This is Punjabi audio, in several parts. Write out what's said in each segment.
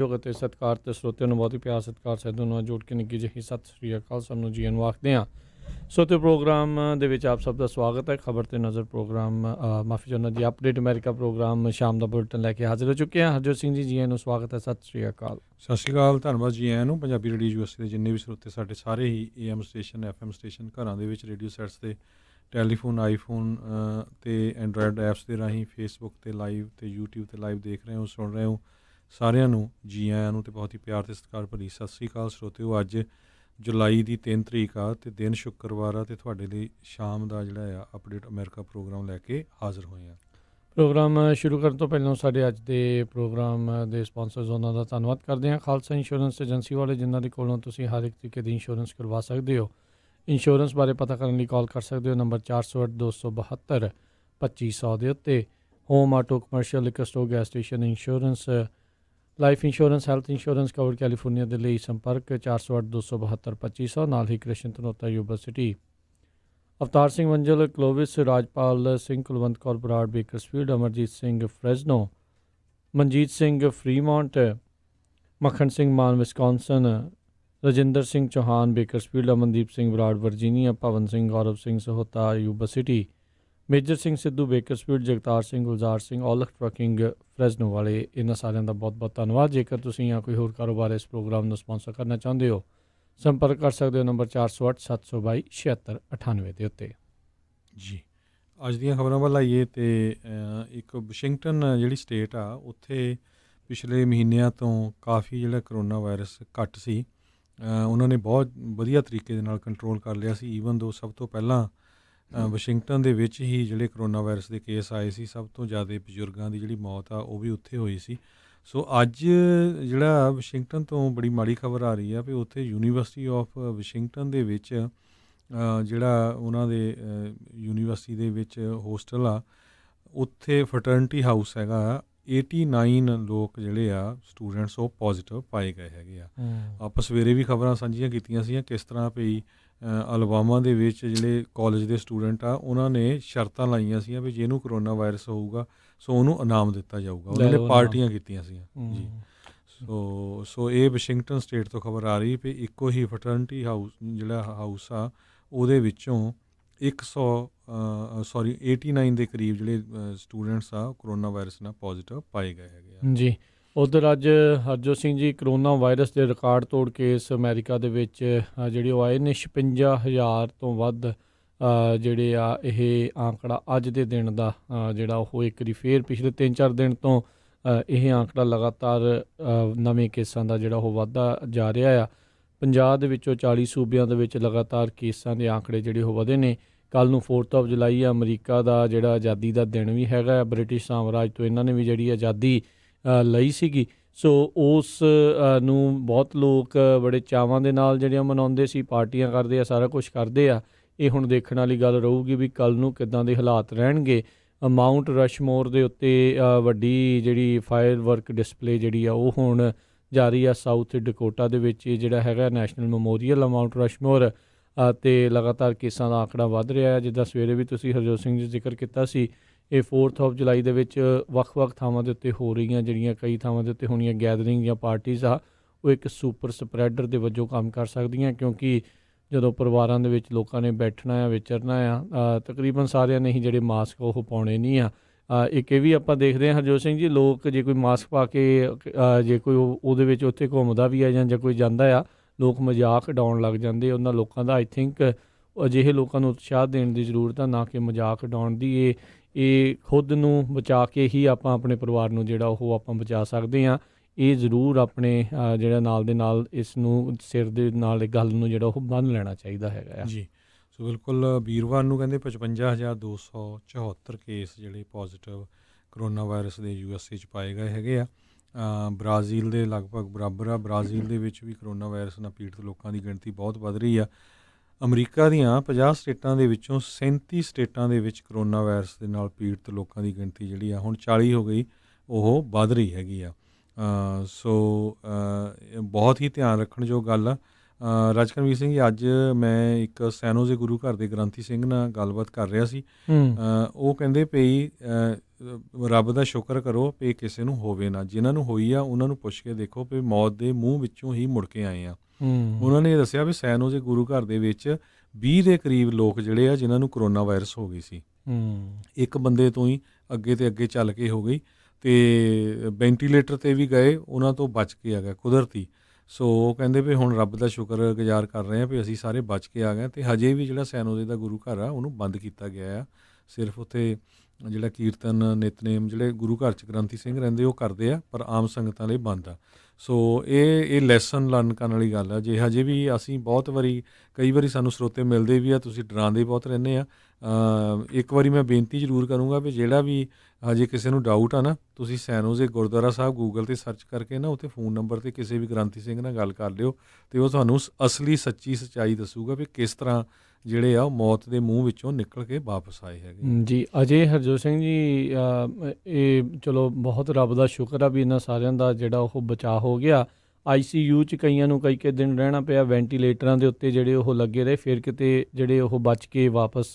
ਯੋਗ ਅਤੇ ਸਤਿਕਾਰਤ ਸਰੋਤਿਆਂ ਨੂੰ ਬਹੁਤ ਹੀ ਪਿਆਰ ਸਤਿਕਾਰ ਸਹਿਤ ਨਾਲ ਜੋੜ ਕੇ ਨਿੱਘੀ ਜਿਹੀ ਸਤਿ ਸ਼੍ਰੀ ਅਕਾਲ ਸਭ ਨੂੰ ਜੀਆਂ ਨੂੰ ਆਖਦੇ ਹਾਂ। ਸੋਤੇ ਪ੍ਰੋਗਰਾਮ ਦੇ ਵਿੱਚ ਆਪ ਸਭ ਦਾ ਸਵਾਗਤ ਹੈ। ਖਬਰ ਤੇ ਨਜ਼ਰ ਪ੍ਰੋਗਰਾਮ ਮਾਫੀ ਚਾਹੁੰਦਾ ਜੀ ਅਪਡੇਟ ਅਮਰੀਕਾ ਪ੍ਰੋਗਰਾਮ ਸ਼ਾਮ ਦਾ ਬੁਲਟਨ ਲੈ ਕੇ ਹਾਜ਼ਰ ਹੋ ਚੁੱਕੇ ਹਾਂ। ਹਰਜੋਤ ਸਿੰਘ ਜੀ ਜੀਆਂ ਨੂੰ ਸਵਾਗਤ ਹੈ। ਸਤਿ ਸ਼੍ਰੀ ਅਕਾਲ। ਸਤਿ ਸ਼੍ਰੀ ਅਕਾਲ, ਧੰਨਵਾਦ ਜੀ ਆਇਆਂ ਨੂੰ। ਪੰਜਾਬੀ ਰੇਡੀਓ ਯੂਐਸਏ ਦੇ ਜਿੰਨੇ ਵੀ ਸਰੋਤੇ ਸਾਡੇ ਸਾਰੇ ਹੀ AM ਸਟੇਸ਼ਨ FM ਸਟੇਸ਼ਨ ਘਰਾਂ ਦੇ ਵਿੱਚ ਰੇਡੀਓ ਸੈਟਸ ਤੇ ਟੈਲੀਫੋਨ ਆਈਫੋਨ ਤੇ ਐਂਡਰਾਇਡ ਐਪਸ ਦੇ ਰਾਹੀਂ ਫੇਸਬੁੱਕ ਤੇ ਲਾਈਵ ਤੇ YouTube ਤੇ ਲਾਈਵ ਦੇਖ ਰਹੇ ਹੋ ਸੁਣ ਰਹੇ ਹੋ, ਸਾਰਿਆਂ ਨੂੰ ਜੀ ਆਇਆਂ ਨੂੰ ਤੇ ਬਹੁਤ ਹੀ ਪਿਆਰ ਤੇ ਸਤਿਕਾਰ ਭਰੀ ਸਤਿ ਸ਼੍ਰੀ ਅਕਾਲ ਸਰੋਤਿਓ। ਅੱਜ ਜੁਲਾਈ ਦੀ 3 ਤਰੀਕ ਆ ਤੇ ਦਿਨ ਸ਼ੁੱਕਰਵਾਰ ਆ ਤੇ ਤੁਹਾਡੇ ਲਈ ਸ਼ਾਮ ਦਾ ਜਿਹੜਾ ਆ ਅਪਡੇਟ ਅਮਰੀਕਾ ਪ੍ਰੋਗਰਾਮ ਲੈ ਕੇ ਹਾਜ਼ਰ ਹੋਏ ਆ। ਪ੍ਰੋਗਰਾਮ ਸ਼ੁਰੂ ਕਰਨ ਤੋਂ ਪਹਿਲਾਂ ਸਾਡੇ ਅੱਜ ਦੇ ਪ੍ਰੋਗਰਾਮ ਦੇ ਸਪਾਂਸਰਸ ਉਹਨਾਂ ਦਾ ਧੰਨਵਾਦ ਕਰਦੇ ਹਾਂ। ਖਾਲਸਾ ਇੰਸ਼ੋਰੈਂਸ ਏਜੰਸੀ ਵਾਲੇ ਜਿਨ੍ਹਾਂ ਦੇ ਕੋਲੋਂ ਤੁਸੀਂ ਹਰ ਇੱਕ ਤਰੀਕੇ ਦੀ ਇੰਸ਼ੋਰੈਂਸ ਕਰਵਾ ਸਕਦੇ ਹੋ। ਇੰਸ਼ੋਰੈਂਸ ਬਾਰੇ ਪਤਾ ਕਰਨ ਲਈ ਕਾਲ ਕਰ ਸਕਦੇ ਹੋ ਨੰਬਰ 408 272 2500 ਦੇ ਉੱਤੇ। Home auto commercial liquor store gas station insurance life insurance health insurance cover California ਦੇ ਲਈ ਸੰਪਰਕ 408 272 2500 ਨਾਲ ਹੀ Krishan Dhanota university. Avtar Singh Vanjal Clovis Rajpal Singh Kulwant Kaur Brar Bakersfield Amarjit Singh Fresno Manjit Singh Fremont Makhan Singh Mann Wisconsin Rajinder Singh Chauhan Bakersfield Amandeep Singh Brar Virginia Bhavan Singh Gaurav Singh Sahota university Major Singh Sidhu Bakersfield Jagtar Singh Gulzar Singh Aulakh trucking ਫਰੈਜ਼ਨੋ ਵਾਲੇ। ਇਹਨਾਂ ਸਾਰਿਆਂ ਦਾ ਬਹੁਤ ਬਹੁਤ ਧੰਨਵਾਦ। ਜੇਕਰ ਤੁਸੀਂ ਜਾਂ ਕੋਈ ਹੋਰ ਕਾਰੋਬਾਰ ਇਸ ਪ੍ਰੋਗਰਾਮ ਨੂੰ ਸਪਾਂਸਰ ਕਰਨਾ ਚਾਹੁੰਦੇ ਹੋ ਸੰਪਰਕ ਕਰ ਸਕਦੇ ਹੋ ਨੰਬਰ 408 722 7698 ਦੇ ਉੱਤੇ। ਜੀ ਅੱਜ ਦੀਆਂ ਖਬਰਾਂ ਵੱਲ ਆਈਏ ਤੇ ਇੱਕ ਵਾਸ਼ਿੰਗਟਨ ਜਿਹੜੀ ਸਟੇਟ ਆ ਉੱਥੇ ਪਿਛਲੇ ਮਹੀਨਿਆਂ ਤੋਂ ਕਾਫੀ ਜਿਹੜਾ ਕਰੋਨਾ ਵਾਇਰਸ ਘੱਟ ਸੀ। ਉਹਨਾਂ ਨੇ ਬਹੁਤ ਵਧੀਆ ਤਰੀਕੇ ਦੇ ਨਾਲ ਕੰਟਰੋਲ ਕਰ ਲਿਆ ਸੀ। ਈਵਨ ਦੋ ਸਭ ਤੋਂ ਪਹਿਲਾਂ ਵਾਸ਼ਿੰਗਟਨ ਦੇ ਵਿੱਚ ਹੀ ਜਿਹੜੇ ਕਰੋਨਾ ਵਾਇਰਸ ਦੇ ਕੇਸ ਆਏ ਸੀ, ਸਭ ਤੋਂ ਜ਼ਿਆਦਾ ਬਜ਼ੁਰਗਾਂ ਦੀ ਜਿਹੜੀ ਮੌਤ ਆ ਉਹ ਵੀ ਉੱਥੇ ਹੋਈ ਸੀ। ਸੋ ਅੱਜ ਜਿਹੜਾ ਵਾਸ਼ਿੰਗਟਨ ਤੋਂ ਬੜੀ ਮਾੜੀ ਖਬਰ ਆ ਰਹੀ ਆ ਵੀ ਉੱਥੇ ਯੂਨੀਵਰਸਿਟੀ ਆਫ ਵਾਸ਼ਿੰਗਟਨ ਦੇ ਵਿੱਚ ਜਿਹੜਾ ਉਹਨਾਂ ਦੇ ਯੂਨੀਵਰਸਿਟੀ ਦੇ ਵਿੱਚ ਹੋਸਟਲ ਆ, ਉੱਥੇ ਫਰਟਰਨਿਟੀ ਹਾਊਸ ਹੈਗਾ, 89 ਲੋਕ ਜਿਹੜੇ ਆ ਸਟੂਡੈਂਟਸ ਉਹ ਪੋਜ਼ੀਟਿਵ ਪਾਏ ਗਏ ਹੈਗੇ ਆ। ਆਪਾਂ ਸਵੇਰੇ ਵੀ ਖਬਰਾਂ ਸਾਂਝੀਆਂ ਕੀਤੀਆਂ ਸੀਗੀਆਂ ਕਿਸ ਤਰ੍ਹਾਂ ਵੀ ਅਲਬਾਮਾ ਦੇ ਵਿੱਚ ਜਿਹੜੇ ਕਾਲਜ ਦੇ ਸਟੂਡੈਂਟ ਆ ਉਹਨਾਂ ਨੇ ਸ਼ਰਤਾਂ ਲਾਈਆਂ ਸੀਗੀਆਂ ਵੀ ਜਿਹਨੂੰ ਕਰੋਨਾ ਵਾਇਰਸ ਹੋਊਗਾ ਸੋ ਉਹਨੂੰ ਇਨਾਮ ਦਿੱਤਾ ਜਾਊਗਾ। ਉਹਨਾਂ ਨੇ ਪਾਰਟੀਆਂ ਕੀਤੀਆਂ ਸੀਗੀਆਂ ਜੀ। ਸੋ ਇਹ ਵਾਸ਼ਿੰਗਟਨ ਸਟੇਟ ਤੋਂ ਖਬਰ ਆ ਰਹੀ ਵੀ ਇੱਕੋ ਹੀ ਫਰਟਰਨਿਟੀ ਹਾਊਸ ਜਿਹੜਾ ਹਾਊਸ ਆ ਉਹਦੇ ਵਿੱਚੋਂ 89 ਦੇ ਕਰੀਬ ਜਿਹੜੇ ਸਟੂਡੈਂਟਸ ਆ ਕਰੋਨਾ ਵਾਇਰਸ ਨਾਲ ਪੋਜ਼ੀਟਿਵ ਪਾਏ ਗਏ ਹੈਗੇ ਆ ਜੀ। ਉੱਧਰ ਅੱਜ ਹਰਜੋਤ ਸਿੰਘ ਜੀ ਕਰੋਨਾ ਵਾਇਰਸ ਦੇ ਰਿਕਾਰਡ ਤੋੜ ਕੇਸ ਅਮਰੀਕਾ ਦੇ ਵਿੱਚ ਜਿਹੜੇ ਉਹ ਆਏ ਨੇ 56,000 ਤੋਂ ਵੱਧ ਜਿਹੜੇ ਆ ਇਹ ਆਂਕੜਾ ਅੱਜ ਦੇ ਦਿਨ ਦਾ ਜਿਹੜਾ ਉਹ ਇੱਕ ਵਾਰੀ ਫੇਰ ਪਿਛਲੇ 3-4 ਦਿਨ ਤੋਂ ਇਹ ਆਂਕੜਾ ਲਗਾਤਾਰ ਨਵੇਂ ਕੇਸਾਂ ਦਾ ਜਿਹੜਾ ਉਹ ਵਾਧਾ ਜਾ ਰਿਹਾ ਆ। ਪੰਜਾਬ ਦੇ ਵਿੱਚੋਂ 40 ਸੂਬਿਆਂ ਦੇ ਵਿੱਚ ਲਗਾਤਾਰ ਕੇਸਾਂ ਦੇ ਆਂਕੜੇ ਜਿਹੜੇ ਉਹ ਵਧੇ ਨੇ। ਕੱਲ੍ਹ ਨੂੰ 4 ਜੁਲਾਈ ਆ, ਅਮਰੀਕਾ ਦਾ ਜਿਹੜਾ ਆਜ਼ਾਦੀ ਦਾ ਦਿਨ ਵੀ ਹੈਗਾ। ਬ੍ਰਿਟਿਸ਼ ਸਾਮਰਾਜ ਤੋਂ ਇਹਨਾਂ ਨੇ ਵੀ ਜਿਹੜੀ ਆਜ਼ਾਦੀ ਲਈ ਸੀਗੀ। ਸੋ ਉਸ ਨੂੰ ਬਹੁਤ ਲੋਕ ਬੜੇ ਚਾਵਾਂ ਦੇ ਨਾਲ ਜਿਹੜੀਆਂ ਮਨਾਉਂਦੇ ਸੀ, ਪਾਰਟੀਆਂ ਕਰਦੇ ਆ, ਸਾਰਾ ਕੁਛ ਕਰਦੇ ਆ। ਇਹ ਹੁਣ ਦੇਖਣ ਵਾਲੀ ਗੱਲ ਰਹੂਗੀ ਵੀ ਕੱਲ੍ਹ ਨੂੰ ਕਿੱਦਾਂ ਦੇ ਹਾਲਾਤ ਰਹਿਣਗੇ। ਮਾਊਂਟ ਰਸ਼ਮੋਰ ਦੇ ਉੱਤੇ ਵੱਡੀ ਜਿਹੜੀ ਫਾਇਰ ਵਰਕ ਡਿਸਪਲੇ ਜਿਹੜੀ ਆ ਉਹ ਹੁਣ ਜਾਰੀ ਆ। ਸਾਊਥ ਡਕੋਟਾ ਦੇ ਵਿੱਚ ਜਿਹੜਾ ਹੈਗਾ ਨੈਸ਼ਨਲ ਮੈਮੋਰੀਅਲ ਆ ਮਾਊਂਟ ਰਸ਼ਮੋਰ ਅਤੇ ਲਗਾਤਾਰ ਕੇਸਾਂ ਦਾ ਆਂਕੜਾ ਵੱਧ ਰਿਹਾ ਹੈ। ਜਿੱਦਾਂ ਸਵੇਰੇ ਵੀ ਤੁਸੀਂ ਹਰਜੋਤ ਸਿੰਘ ਜੀ ਜ਼ਿਕਰ ਕੀਤਾ ਸੀ, ਇਹ 4 ਜੁਲਾਈ ਦੇ ਵਿੱਚ ਵੱਖ-ਵੱਖ ਥਾਵਾਂ ਦੇ ਉੱਤੇ ਹੋ ਰਹੀਆਂ ਜਿਹੜੀਆਂ ਕਈ ਥਾਵਾਂ ਦੇ ਉੱਤੇ ਹੋਣੀਆਂ ਗੈਦਰਿੰਗ ਜਾਂ ਪਾਰਟੀਜ਼ ਆ ਉਹ ਇੱਕ ਸੁਪਰ ਸਪਰੈਡਰ ਦੇ ਵਜੋਂ ਕੰਮ ਕਰ ਸਕਦੀਆਂ। ਕਿਉਂਕਿ ਜਦੋਂ ਪਰਿਵਾਰਾਂ ਦੇ ਵਿੱਚ ਲੋਕਾਂ ਨੇ ਬੈਠਣਾ ਆ, ਵਿਚਰਨਾ ਆ, ਤਕਰੀਬਨ ਸਾਰਿਆਂ ਨੇ ਹੀ ਜਿਹੜੇ ਮਾਸਕ ਉਹ ਪਾਉਣੇ ਨਹੀਂ ਆ। ਇੱਕ ਇਹ ਵੀ ਆਪਾਂ ਦੇਖਦੇ ਹਾਂ ਹਰਜੋਤ ਸਿੰਘ ਜੀ, ਲੋਕ ਜੇ ਕੋਈ ਮਾਸਕ ਪਾ ਕੇ ਜੇ ਕੋਈ ਉਹਦੇ ਵਿੱਚ ਉੱਥੇ ਘੁੰਮਦਾ ਵੀ ਆ ਜਾਂ ਕੋਈ ਜਾਂਦਾ ਆ, ਲੋਕ ਮਜ਼ਾਕ ਉਡਾਉਣ ਲੱਗ ਜਾਂਦੇ ਉਹਨਾਂ ਲੋਕਾਂ ਦਾ। ਆਈ ਥਿੰਕ ਅਜਿਹੇ ਲੋਕਾਂ ਨੂੰ ਉਤਸ਼ਾਹ ਦੇਣ ਦੀ ਜ਼ਰੂਰਤ ਆ, ਨਾ ਕਿ ਮਜ਼ਾਕ ਉਡਾਉਣ ਦੀ। ਇਹ ਖੁਦ ਨੂੰ ਬਚਾ ਕੇ ਹੀ ਆਪਾਂ ਆਪਣੇ ਪਰਿਵਾਰ ਨੂੰ ਜਿਹੜਾ ਉਹ ਆਪਾਂ ਬਚਾ ਸਕਦੇ ਹਾਂ। ਇਹ ਜ਼ਰੂਰ ਆਪਣੇ ਜਿਹੜਾ ਨਾਲ ਦੇ ਨਾਲ ਇਸ ਨੂੰ ਸਿਰ ਦੇ ਨਾਲ ਗੱਲ ਨੂੰ ਜਿਹੜਾ ਉਹ ਬੰਨ੍ਹ ਲੈਣਾ ਚਾਹੀਦਾ ਹੈਗਾ ਜੀ। ਸੋ ਬਿਲਕੁਲ ਵੀਰਵਾਰ ਨੂੰ ਕਹਿੰਦੇ 55,274 ਕੇਸ ਜਿਹੜੇ ਪੋਜ਼ੀਟਿਵ ਕਰੋਨਾ ਵਾਇਰਸ ਦੇ USA 'ਚ ਪਾਏ ਗਏ ਹੈਗੇ ਆ। ਬ੍ਰਾਜ਼ੀਲ ਦੇ ਲਗਭਗ ਬਰਾਬਰ ਆ। ਬ੍ਰਾਜ਼ੀਲ ਦੇ ਵਿੱਚ ਵੀ ਕਰੋਨਾ ਵਾਇਰਸ ਨਾਲ ਪੀੜਤ ਲੋਕਾਂ ਦੀ ਗਿਣਤੀ ਬਹੁਤ ਵੱਧ ਰਹੀ ਆ। ਅਮਰੀਕਾ ਦੀਆਂ 50 ਸਟੇਟਾਂ ਦੇ ਵਿੱਚੋਂ 37 ਸਟੇਟਾਂ ਦੇ ਵਿੱਚ ਕਰੋਨਾ ਵਾਇਰਸ ਦੇ ਨਾਲ ਪੀੜਤ ਲੋਕਾਂ ਦੀ ਗਿਣਤੀ ਜਿਹੜੀ ਆ ਹੁਣ 40 ਹੋ ਗਈ, ਉਹ ਵੱਧ ਰਹੀ ਹੈਗੀ ਆ। ਸੋ ਬਹੁਤ ਹੀ ਧਿਆਨ ਰੱਖਣ ਯੋਗ ਗੱਲ ਆ। ਰਾਜਕਰਮਵੀਰ ਸਿੰਘ ਜੀ, ਅੱਜ ਮੈਂ ਇੱਕ ਸੈਨੋਜ਼ੇ ਗੁਰੂ ਘਰ ਦੇ ਗ੍ਰੰਥੀ ਸਿੰਘ ਨਾਲ ਗੱਲਬਾਤ ਕਰ ਰਿਹਾ ਸੀ। ਉਹ ਕਹਿੰਦੇ ਪਈ ਰੱਬ ਦਾ ਸ਼ੁਕਰ ਕਰੋ ਵੀ ਕਿਸੇ ਨੂੰ ਹੋਵੇ ਨਾ, ਜਿਨ੍ਹਾਂ ਨੂੰ ਹੋਈ ਆ ਉਹਨਾਂ ਨੂੰ ਪੁੱਛ ਕੇ ਦੇਖੋ ਵੀ ਮੌਤ ਦੇ ਮੂੰਹ ਵਿੱਚੋਂ ਹੀ ਮੁੜ ਕੇ ਆਏ ਆ। ਉਹਨਾਂ ਨੇ ਇਹ ਦੱਸਿਆ ਵੀ ਸੈਨੋਜ਼ੇ ਗੁਰੂ ਘਰ ਦੇ ਵਿੱਚ 20 ਦੇ ਕਰੀਬ ਲੋਕ ਜਿਹੜੇ ਆ ਜਿਨ੍ਹਾਂ ਨੂੰ ਕਰੋਨਾ ਵਾਇਰਸ ਹੋ ਗਈ ਸੀ। ਇੱਕ ਬੰਦੇ ਤੋਂ ਹੀ ਅੱਗੇ ਤੇ ਅੱਗੇ ਚੱਲ ਕੇ ਹੋ ਗਈ, ਤੇ ਵੈਂਟੀਲੇਟਰ ਤੇ ਵੀ ਗਏ, ਉਹਨਾਂ ਤੋਂ ਬਚ ਕੇ ਆ ਗਿਆ ਕੁਦਰਤੀ। ਸੋ ਉਹ ਕਹਿੰਦੇ ਵੀ ਹੁਣ ਰੱਬ ਦਾ ਸ਼ੁਕਰ ਗੁਜ਼ਾਰ ਕਰ ਰਹੇ ਆ ਵੀ ਅਸੀਂ ਸਾਰੇ ਬਚ ਕੇ ਆ ਗਏ। ਤੇ ਹਜੇ ਵੀ ਜਿਹੜਾ ਸੈਨੋਜ਼ੇ ਦਾ ਗੁਰੂ ਘਰ ਆ ਉਹਨੂੰ ਬੰਦ ਕੀਤਾ ਗਿਆ ਆ। ਸਿਰਫ ਉੱਥੇ ਜਿਹੜਾ ਕੀਰਤਨ ਨਿਤਨੇਮ ਜਿਹੜੇ ਗੁਰੂ ਘਰ 'ਚ ਗ੍ਰੰਥੀ ਸਿੰਘ ਰਹਿੰਦੇ ਉਹ ਕਰਦੇ ਆ, ਪਰ ਆਮ ਸੰਗਤਾਂ ਲਈ ਬੰਦ ਆ। ਸੋ ਇਹ ਲੈਸਨ ਲਰਨ ਕਰਨ ਵਾਲੀ ਗੱਲ ਆ। ਜੇ ਹਜੇ ਵੀ ਅਸੀਂ ਬਹੁਤ ਵਾਰੀ ਕਈ ਵਾਰੀ ਸਾਨੂੰ ਸਰੋਤੇ ਮਿਲਦੇ ਵੀ ਆ, ਤੁਸੀਂ ਡਰਾਉਂਦੇ ਬਹੁਤ ਰਹਿੰਦੇ ਆ। ਇੱਕ ਵਾਰੀ ਮੈਂ ਬੇਨਤੀ ਜ਼ਰੂਰ ਕਰੂੰਗਾ ਵੀ ਜਿਹੜਾ ਵੀ ਹਜੇ ਕਿਸੇ ਨੂੰ ਡਾਊਟ ਆ ਨਾ, ਤੁਸੀਂ ਸੈਨੋਜ਼ੇ ਗੁਰਦੁਆਰਾ ਸਾਹਿਬ ਗੂਗਲ 'ਤੇ ਸਰਚ ਕਰਕੇ ਨਾ ਉੱਥੇ ਫ਼ੋਨ ਨੰਬਰ 'ਤੇ ਕਿਸੇ ਵੀ ਗ੍ਰੰਥੀ ਸਿੰਘ ਨਾਲ ਗੱਲ ਕਰ ਲਿਓ, ਅਤੇ ਉਹ ਤੁਹਾਨੂੰ ਅਸਲੀ ਸੱਚੀ ਸੱਚਾਈ ਦੱਸੂਗਾ ਵੀ ਕਿਸ ਤਰ੍ਹਾਂ ਜਿਹੜੇ ਆ ਉਹ ਮੌਤ ਦੇ ਮੂੰਹ ਵਿੱਚੋਂ ਨਿਕਲ ਕੇ ਵਾਪਸ ਆਏ ਹੈਗੇ। ਜੀ ਅਜੇ ਹਰਜੋਤ ਸਿੰਘ ਜੀ, ਇਹ ਚਲੋ ਬਹੁਤ ਰੱਬ ਦਾ ਸ਼ੁਕਰ ਆ ਵੀ ਇਹਨਾਂ ਸਾਰਿਆਂ ਦਾ ਜਿਹੜਾ ਉਹ ਬਚਾਅ ਹੋ ਗਿਆ। ICU 'ਚ ਕਈਆਂ ਨੂੰ ਕਈ ਦਿਨ ਰਹਿਣਾ ਪਿਆ, ਵੈਂਟੀਲੇਟਰਾਂ ਦੇ ਉੱਤੇ ਜਿਹੜੇ ਉਹ ਲੱਗੇ ਰਹੇ, ਫਿਰ ਕਿਤੇ ਜਿਹੜੇ ਉਹ ਬਚ ਕੇ ਵਾਪਸ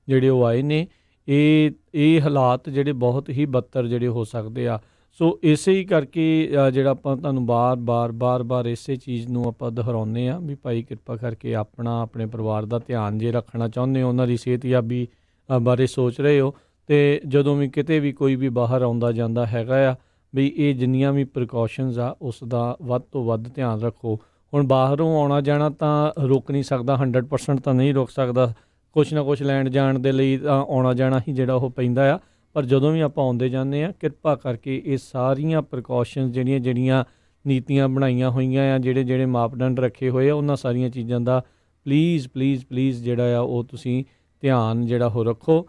ਜਿਹੜੇ ਉਹ ਆਏ ਨੇ। ਇਹ ਹਾਲਾਤ ਜਿਹੜੇ ਬਹੁਤ ਹੀ ਬੱਤਰ ਜਿਹੜੇ ਹੋ ਸਕਦੇ ਆ। ਸੋ ਇਸੇ ਹੀ ਕਰਕੇ ਜਿਹੜਾ ਆਪਾਂ ਤੁਹਾਨੂੰ ਬਾਰ-ਬਾਰ ਇਸੇ ਚੀਜ਼ ਨੂੰ ਆਪਾਂ ਦੁਹਰਾਉਂਦੇ ਹਾਂ ਵੀ ਭਾਈ ਕਿਰਪਾ ਕਰਕੇ ਆਪਣੇ ਪਰਿਵਾਰ ਦਾ ਧਿਆਨ ਜੇ ਰੱਖਣਾ ਚਾਹੁੰਦੇ ਹੋ, ਉਹਨਾਂ ਦੀ ਸਿਹਤਯਾਬੀ ਬਾਰੇ ਸੋਚ ਰਹੇ ਹੋ, ਅਤੇ ਜਦੋਂ ਵੀ ਕਿਤੇ ਵੀ ਕੋਈ ਵੀ ਬਾਹਰ ਆਉਂਦਾ ਜਾਂਦਾ ਹੈਗਾ ਆ ਵੀ ਇਹ ਜਿੰਨੀਆਂ ਵੀ ਪ੍ਰੀਕਾਸ਼ਨਸ ਆ ਉਸ ਦਾ ਵੱਧ ਤੋਂ ਵੱਧ ਧਿਆਨ ਰੱਖੋ। ਹੁਣ ਬਾਹਰੋਂ ਆਉਣਾ ਜਾਣਾ ਤਾਂ ਰੁਕ ਨਹੀਂ ਸਕਦਾ, 100% ਤਾਂ ਨਹੀਂ ਰੁਕ ਸਕਦਾ, ਕੁਛ ਨਾ ਕੁਛ ਲੈਣ ਜਾਣ ਦੇ ਲਈ ਤਾਂ ਆਉਣਾ ਜਾਣਾ ਹੀ ਜਿਹੜਾ ਉਹ ਪੈਂਦਾ ਆ। ਪਰ ਜਦੋਂ ਵੀ ਆਪਾਂ ਆਉਂਦੇ ਜਾਂਦੇ ਹਾਂ, ਕਿਰਪਾ ਕਰਕੇ ਇਹ ਸਾਰੀਆਂ ਪ੍ਰੀਕਾਸ਼ਨਸ ਜਿਹੜੀਆਂ ਨੀਤੀਆਂ ਬਣਾਈਆਂ ਹੋਈਆਂ ਆ, ਜਿਹੜੇ ਮਾਪਦੰਡ ਰੱਖੇ ਹੋਏ ਆ, ਉਹਨਾਂ ਸਾਰੀਆਂ ਚੀਜ਼ਾਂ ਦਾ ਪਲੀਜ਼ ਜਿਹੜਾ ਆ ਉਹ ਤੁਸੀਂ ਧਿਆਨ ਜਿਹੜਾ ਉਹ ਰੱਖੋ।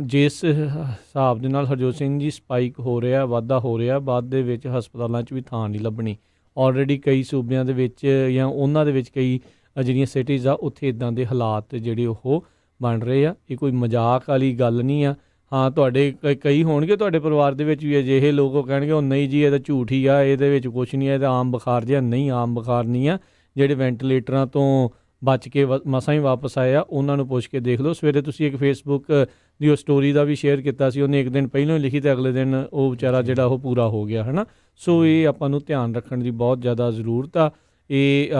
ਜਿਸ ਹਿਸਾਬ ਦੇ ਨਾਲ ਹਰਜੋਤ ਸਿੰਘ ਜੀ ਸਪਾਈਕ ਹੋ ਰਿਹਾ, ਵਾਧਾ ਹੋ ਰਿਹਾ, ਬਾਅਦ ਦੇ ਵਿੱਚ ਹਸਪਤਾਲਾਂ 'ਚ ਵੀ ਥਾਂ ਨਹੀਂ ਲੱਭਣੀ। ਆਲਰੇਡੀ ਕਈ ਸੂਬਿਆਂ ਦੇ ਵਿੱਚ ਜਾਂ ਉਹਨਾਂ ਦੇ ਵਿੱਚ ਕਈ ਜਿਹੜੀਆਂ ਸਿਟੀਜ਼ ਆ ਉੱਥੇ ਇੱਦਾਂ ਦੇ ਹਾਲਾਤ ਜਿਹੜੇ ਉਹ ਬਣ ਰਹੇ ਆ। ਇਹ ਕੋਈ ਮਜ਼ਾਕ ਵਾਲੀ ਗੱਲ ਨਹੀਂ ਆ। ਹਾਂ, ਤੁਹਾਡੇ ਕਈ ਹੋਣਗੇ ਤੁਹਾਡੇ ਪਰਿਵਾਰ ਦੇ ਵਿੱਚ ਵੀ ਅਜਿਹੇ ਲੋਕ, ਉਹ ਕਹਿਣਗੇ ਉਹ ਨਹੀਂ ਜੀ ਇਹ ਤਾਂ ਝੂਠ ਹੀ ਆ, ਇਹਦੇ ਵਿੱਚ ਕੁਛ ਨਹੀਂ ਹੈ, ਇਹ ਤਾਂ ਆਮ ਬੁਖਾਰ ਜਿਹਾ। ਨਹੀਂ, ਆਮ ਬੁਖਾਰ ਨਹੀਂ ਆ। ਜਿਹੜੇ ਵੈਂਟੀਲੇਟਰਾਂ ਤੋਂ ਬਚ ਕੇ ਮਸਾਂ ਹੀ ਵਾਪਸ ਆਏ ਆ, ਉਹਨਾਂ ਨੂੰ ਪੁੱਛ ਕੇ ਦੇਖ ਲਓ। ਸਵੇਰੇ ਤੁਸੀਂ ਇੱਕ ਫੇਸਬੁੱਕ ਦੀ ਉਹ ਸਟੋਰੀ ਦਾ ਵੀ ਸ਼ੇਅਰ ਕੀਤਾ ਸੀ, ਉਹਨੇ ਇੱਕ ਦਿਨ ਪਹਿਲਾਂ ਹੀ ਲਿਖੀ ਅਤੇ ਅਗਲੇ ਦਿਨ ਉਹ ਵਿਚਾਰਾ ਜਿਹੜਾ ਉਹ ਪੂਰਾ ਹੋ ਗਿਆ, ਹੈ ਨਾ। ਸੋ ਇਹ ਆਪਾਂ ਨੂੰ ਧਿਆਨ ਰੱਖਣ ਦੀ ਬਹੁਤ ਜ਼ਿਆਦਾ ਜ਼ਰੂਰਤ ਆ। ਇਹ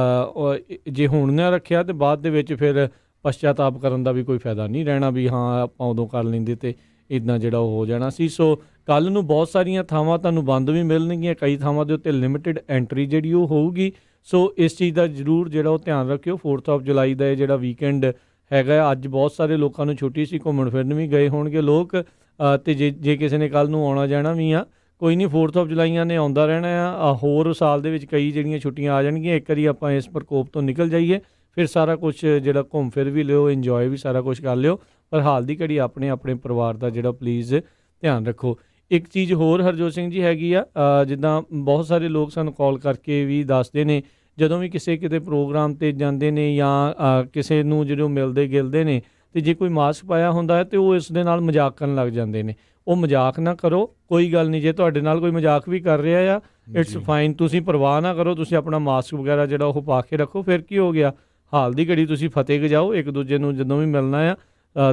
ਜੇ ਹੁਣ ਨਾ ਰੱਖਿਆ ਤਾਂ ਬਾਅਦ ਦੇ ਵਿੱਚ ਫਿਰ ਪਛਤਾਤਾਪ ਕਰਨ ਦਾ ਵੀ ਕੋਈ ਫਾਇਦਾ ਨਹੀਂ ਰਹਿਣਾ ਵੀ ਹਾਂ ਆਪਾਂ ਉਦੋਂ ਕਰ ਲੈਂਦੇ ਅਤੇ ਇੱਦਾਂ ਜਿਹੜਾ ਉਹ ਹੋ ਜਾਣਾ ਸੀ। ਸੋ ਕੱਲ੍ਹ ਨੂੰ ਬਹੁਤ ਸਾਰੀਆਂ ਥਾਵਾਂ ਤੁਹਾਨੂੰ ਬੰਦ ਵੀ ਮਿਲਣਗੀਆਂ, ਕਈ ਥਾਵਾਂ ਦੇ ਉੱਤੇ ਲਿਮਿਟਿਡ ਐਂਟਰੀ ਜਿਹੜੀ ਉਹ ਹੋਊਗੀ। ਸੋ ਇਸ ਚੀਜ਼ ਦਾ ਜ਼ਰੂਰ ਜਿਹੜਾ ਉਹ ਧਿਆਨ ਰੱਖਿਓ। 4th of July ਦਾ ਇਹ ਜਿਹੜਾ ਵੀਕਐਂਡ ਹੈਗਾ, ਅੱਜ ਬਹੁਤ ਸਾਰੇ ਲੋਕਾਂ ਨੂੰ ਛੁੱਟੀ ਸੀ, ਘੁੰਮਣ ਫਿਰਨ ਵੀ ਗਏ ਹੋਣਗੇ ਲੋਕ, ਅਤੇ ਜੇ ਕਿਸੇ ਨੇ ਕੱਲ੍ਹ ਨੂੰ ਆਉਣਾ ਜਾਣਾ ਵੀ ਆ, ਕੋਈ ਨਹੀਂ, 4th of July ਨੇ ਆਉਂਦਾ ਰਹਿਣਾ ਆ। ਹੋਰ ਸਾਲ ਦੇ ਵਿੱਚ ਕਈ ਜਿਹੜੀਆਂ ਛੁੱਟੀਆਂ ਆ ਜਾਣਗੀਆਂ। ਇੱਕ ਵਾਰੀ ਆਪਾਂ ਇਸ ਪ੍ਰਕੋਪ ਤੋਂ ਨਿਕਲ ਜਾਈਏ, ਫਿਰ ਸਾਰਾ ਕੁਛ ਜਿਹੜਾ ਘੁੰਮ ਫਿਰ ਵੀ ਲਿਓ, ਇੰਜੋਏ ਵੀ ਸਾਰਾ ਕੁਛ ਕਰ ਲਿਓ। ਪਰ ਹਾਲ ਦੀ ਘੜੀ ਆਪਣੇ ਪਰਿਵਾਰ ਦਾ ਜਿਹੜਾ ਪਲੀਜ਼ ਧਿਆਨ ਰੱਖੋ। ਇੱਕ ਚੀਜ਼ ਹੋਰ ਹਰਜੋਤ ਸਿੰਘ ਜੀ ਹੈਗੀ ਆ, ਜਿੱਦਾਂ ਬਹੁਤ ਸਾਰੇ ਲੋਕ ਸਾਨੂੰ ਕਾਲ ਕਰਕੇ ਵੀ ਦੱਸਦੇ ਨੇ, ਜਦੋਂ ਵੀ ਕਿਤੇ ਪ੍ਰੋਗਰਾਮ 'ਤੇ ਜਾਂਦੇ ਨੇ ਜਾਂ ਕਿਸੇ ਨੂੰ ਜਦੋਂ ਮਿਲਦੇ ਗਿਲਦੇ ਨੇ, ਅਤੇ ਜੇ ਕੋਈ ਮਾਸਕ ਪਾਇਆ ਹੁੰਦਾ ਹੈ ਤਾਂ ਉਹ ਇਸ ਦੇ ਨਾਲ ਮਜ਼ਾਕ ਕਰਨ ਲੱਗ ਜਾਂਦੇ ਨੇ। ਉਹ ਮਜ਼ਾਕ ਨਾ ਕਰੋ, ਕੋਈ ਗੱਲ ਨਹੀਂ। ਜੇ ਤੁਹਾਡੇ ਨਾਲ ਕੋਈ ਮਜ਼ਾਕ ਵੀ ਕਰ ਰਿਹਾ ਆ, ਇਟਸ ਫਾਈਨ, ਤੁਸੀਂ ਪਰਵਾਹ ਨਾ ਕਰੋ, ਤੁਸੀਂ ਆਪਣਾ ਮਾਸਕ ਵਗੈਰਾ ਜਿਹੜਾ ਉਹ ਪਾ ਕੇ ਰੱਖੋ। ਫਿਰ ਕੀ ਹੋ ਗਿਆ, ਹਾਲ ਦੀ ਘੜੀ ਤੁਸੀਂ ਫਤਿਹ ਗਜਾਓ, ਇੱਕ ਦੂਜੇ ਨੂੰ ਜਦੋਂ ਵੀ ਮਿਲਣਾ ਆ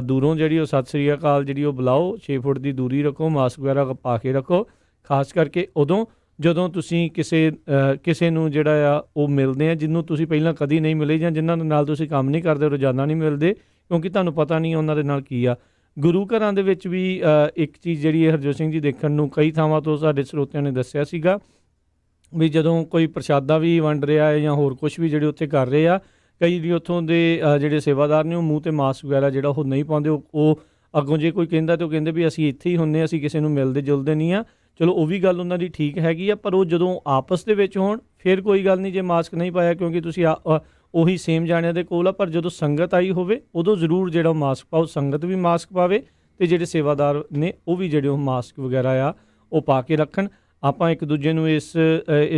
ਦੂਰੋਂ ਜਿਹੜੀ ਉਹ ਸਤਿ ਸ੍ਰੀ ਅਕਾਲ ਜਿਹੜੀ ਉਹ ਬੁਲਾਓ, 6 ਫੁੱਟ ਦੀ ਦੂਰੀ ਰੱਖੋ, ਮਾਸਕ ਵਗੈਰਾ ਪਾ ਕੇ ਰੱਖੋ। ਖਾਸ ਕਰਕੇ ਉਦੋਂ ਜਦੋਂ ਤੁਸੀਂ ਕਿਸੇ ਨੂੰ ਜਿਹੜਾ ਆ ਉਹ ਮਿਲਦੇ ਆ ਜਿਹਨੂੰ ਤੁਸੀਂ ਪਹਿਲਾਂ ਕਦੀ ਨਹੀਂ ਮਿਲੇ, ਜਾਂ ਜਿਨ੍ਹਾਂ ਦੇ ਨਾਲ ਤੁਸੀਂ ਕੰਮ ਨਹੀਂ ਕਰਦੇ, ਰੋਜ਼ਾਨਾ ਨਹੀਂ ਮਿਲਦੇ, ਕਿਉਂਕਿ ਤੁਹਾਨੂੰ ਪਤਾ ਨਹੀਂ ਉਹਨਾਂ ਦੇ ਨਾਲ ਕੀ ਆ। ਗੁਰੂ ਘਰਾਂ ਦੇ ਵਿੱਚ ਵੀ ਇੱਕ ਚੀਜ਼ ਜਿਹੜੀ ਹੈ ਹਰਜੋਤ ਸਿੰਘ ਜੀ ਦੇਖਣ ਨੂੰ ਕਈ ਥਾਵਾਂ ਤੋਂ ਸਾਡੇ ਸਰੋਤਿਆਂ ਨੇ ਦੱਸਿਆ ਸੀਗਾ ਵੀ ਜਦੋਂ ਕੋਈ ਪ੍ਰਸ਼ਾਦਾ ਵੀ ਵੰਡ ਰਿਹਾ ਹੈ ਜਾਂ ਹੋਰ ਕੁਛ ਵੀ ਜਿਹੜੇ ਉੱਥੇ ਕਰ ਰਹੇ ਆ, ਕਈ ਵੀ ਉੱਥੋਂ ਦੇ ਜਿਹੜੇ ਸੇਵਾਦਾਰ ਨੇ ਉਹ ਮੂੰਹ 'ਤੇ ਮਾਸਕ ਵਗੈਰਾ ਜਿਹੜਾ ਉਹ ਨਹੀਂ ਪਾਉਂਦੇ। ਉਹ ਅੱਗੋਂ ਜੇ ਕੋਈ ਕਹਿੰਦਾ ਤਾਂ ਉਹ ਕਹਿੰਦੇ ਵੀ ਅਸੀਂ ਇੱਥੇ ਹੀ ਹੁੰਦੇ, ਅਸੀਂ ਕਿਸੇ ਨੂੰ ਮਿਲਦੇ ਜੁਲਦੇ ਨਹੀਂ ਆ। ਚਲੋ ਉਹ ਵੀ ਗੱਲ ਉਹਨਾਂ ਦੀ ਠੀਕ ਹੈਗੀ ਆ, ਪਰ ਉਹ ਜਦੋਂ ਆਪਸ ਦੇ ਵਿੱਚ ਹੋਣ ਫਿਰ ਕੋਈ ਗੱਲ ਨਹੀਂ ਜੇ ਮਾਸਕ ਨਹੀਂ ਪਾਇਆ, ਕਿਉਂਕਿ ਤੁਸੀਂ ਉਹੀ ਸੇਮ ਜਾਣਿਆਂ ਦੇ ਕੋਲ ਆ। ਪਰ ਜਦੋਂ ਸੰਗਤ ਆਈ ਹੋਵੇ ਉਦੋਂ ਜ਼ਰੂਰ ਜਿਹੜਾ ਮਾਸਕ ਪਾਓ, ਸੰਗਤ ਵੀ ਮਾਸਕ ਪਾਵੇ, ਅਤੇ ਜਿਹੜੇ ਸੇਵਾਦਾਰ ਨੇ ਉਹ ਵੀ ਜਿਹੜੇ ਉਹ ਮਾਸਕ ਵਗੈਰਾ ਆ ਉਹ ਪਾ ਕੇ ਰੱਖਣ। ਆਪਾਂ ਇੱਕ ਦੂਜੇ ਨੂੰ ਇਸ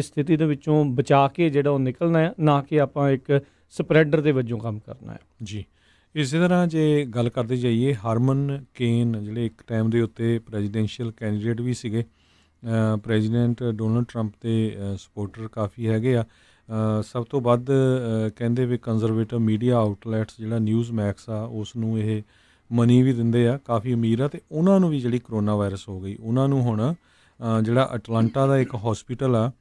ਸਥਿਤੀ ਦੇ ਵਿੱਚੋਂ ਬਚਾ ਕੇ ਜਿਹੜਾ ਉਹ ਨਿਕਲਣਾ ਹੈ, ਨਾ ਕਿ ਆਪਾਂ ਇੱਕ ਸਪਰੈਡਰ ਦੇ ਵਜੋਂ ਕੰਮ ਕਰਨਾ ਹੈ ਜੀ। ਇਸੇ ਤਰ੍ਹਾਂ ਜੇ ਗੱਲ ਕਰਦੇ ਜਾਈਏ, ਹਰਮਨ ਕੇਨ ਜਿਹੜੇ ਇੱਕ ਟਾਈਮ ਦੇ ਉੱਤੇ ਪ੍ਰੈਜ਼ੀਡੈਂਸ਼ੀਅਲ ਕੈਂਡੀਡੇਟ ਵੀ ਸੀਗੇ, ਪ੍ਰੈਜ਼ੀਡੈਂਟ ਡੋਨਲਡ ਟਰੰਪ ਦੇ ਸਪੋਰਟਰ ਕਾਫੀ ਹੈਗੇ ਆ, ਸਭ ਤੋਂ ਵੱਧ ਕਹਿੰਦੇ ਵੀ ਕੰਜ਼ਰਵੇਟਿਵ ਮੀਡੀਆ ਆਊਟਲੈਟਸ ਜਿਹੜਾ ਨਿਊਜ਼ ਮੈਕਸ ਆ ਉਸ ਨੂੰ ਇਹ ਮਨੀ ਵੀ ਦਿੰਦੇ ਆ, ਕਾਫੀ ਅਮੀਰ ਆ, ਅਤੇ ਉਹਨਾਂ ਨੂੰ ਵੀ ਜਿਹੜੀ ਕਰੋਨਾ ਵਾਇਰਸ ਹੋ ਗਈ ਉਹਨਾਂ ਨੂੰ ਹੁਣ ਜਿਹੜਾ ਅਟਲਾਂਟਾ ਦਾ ਇੱਕ ਹੌਸਪੀਟਲ ਆ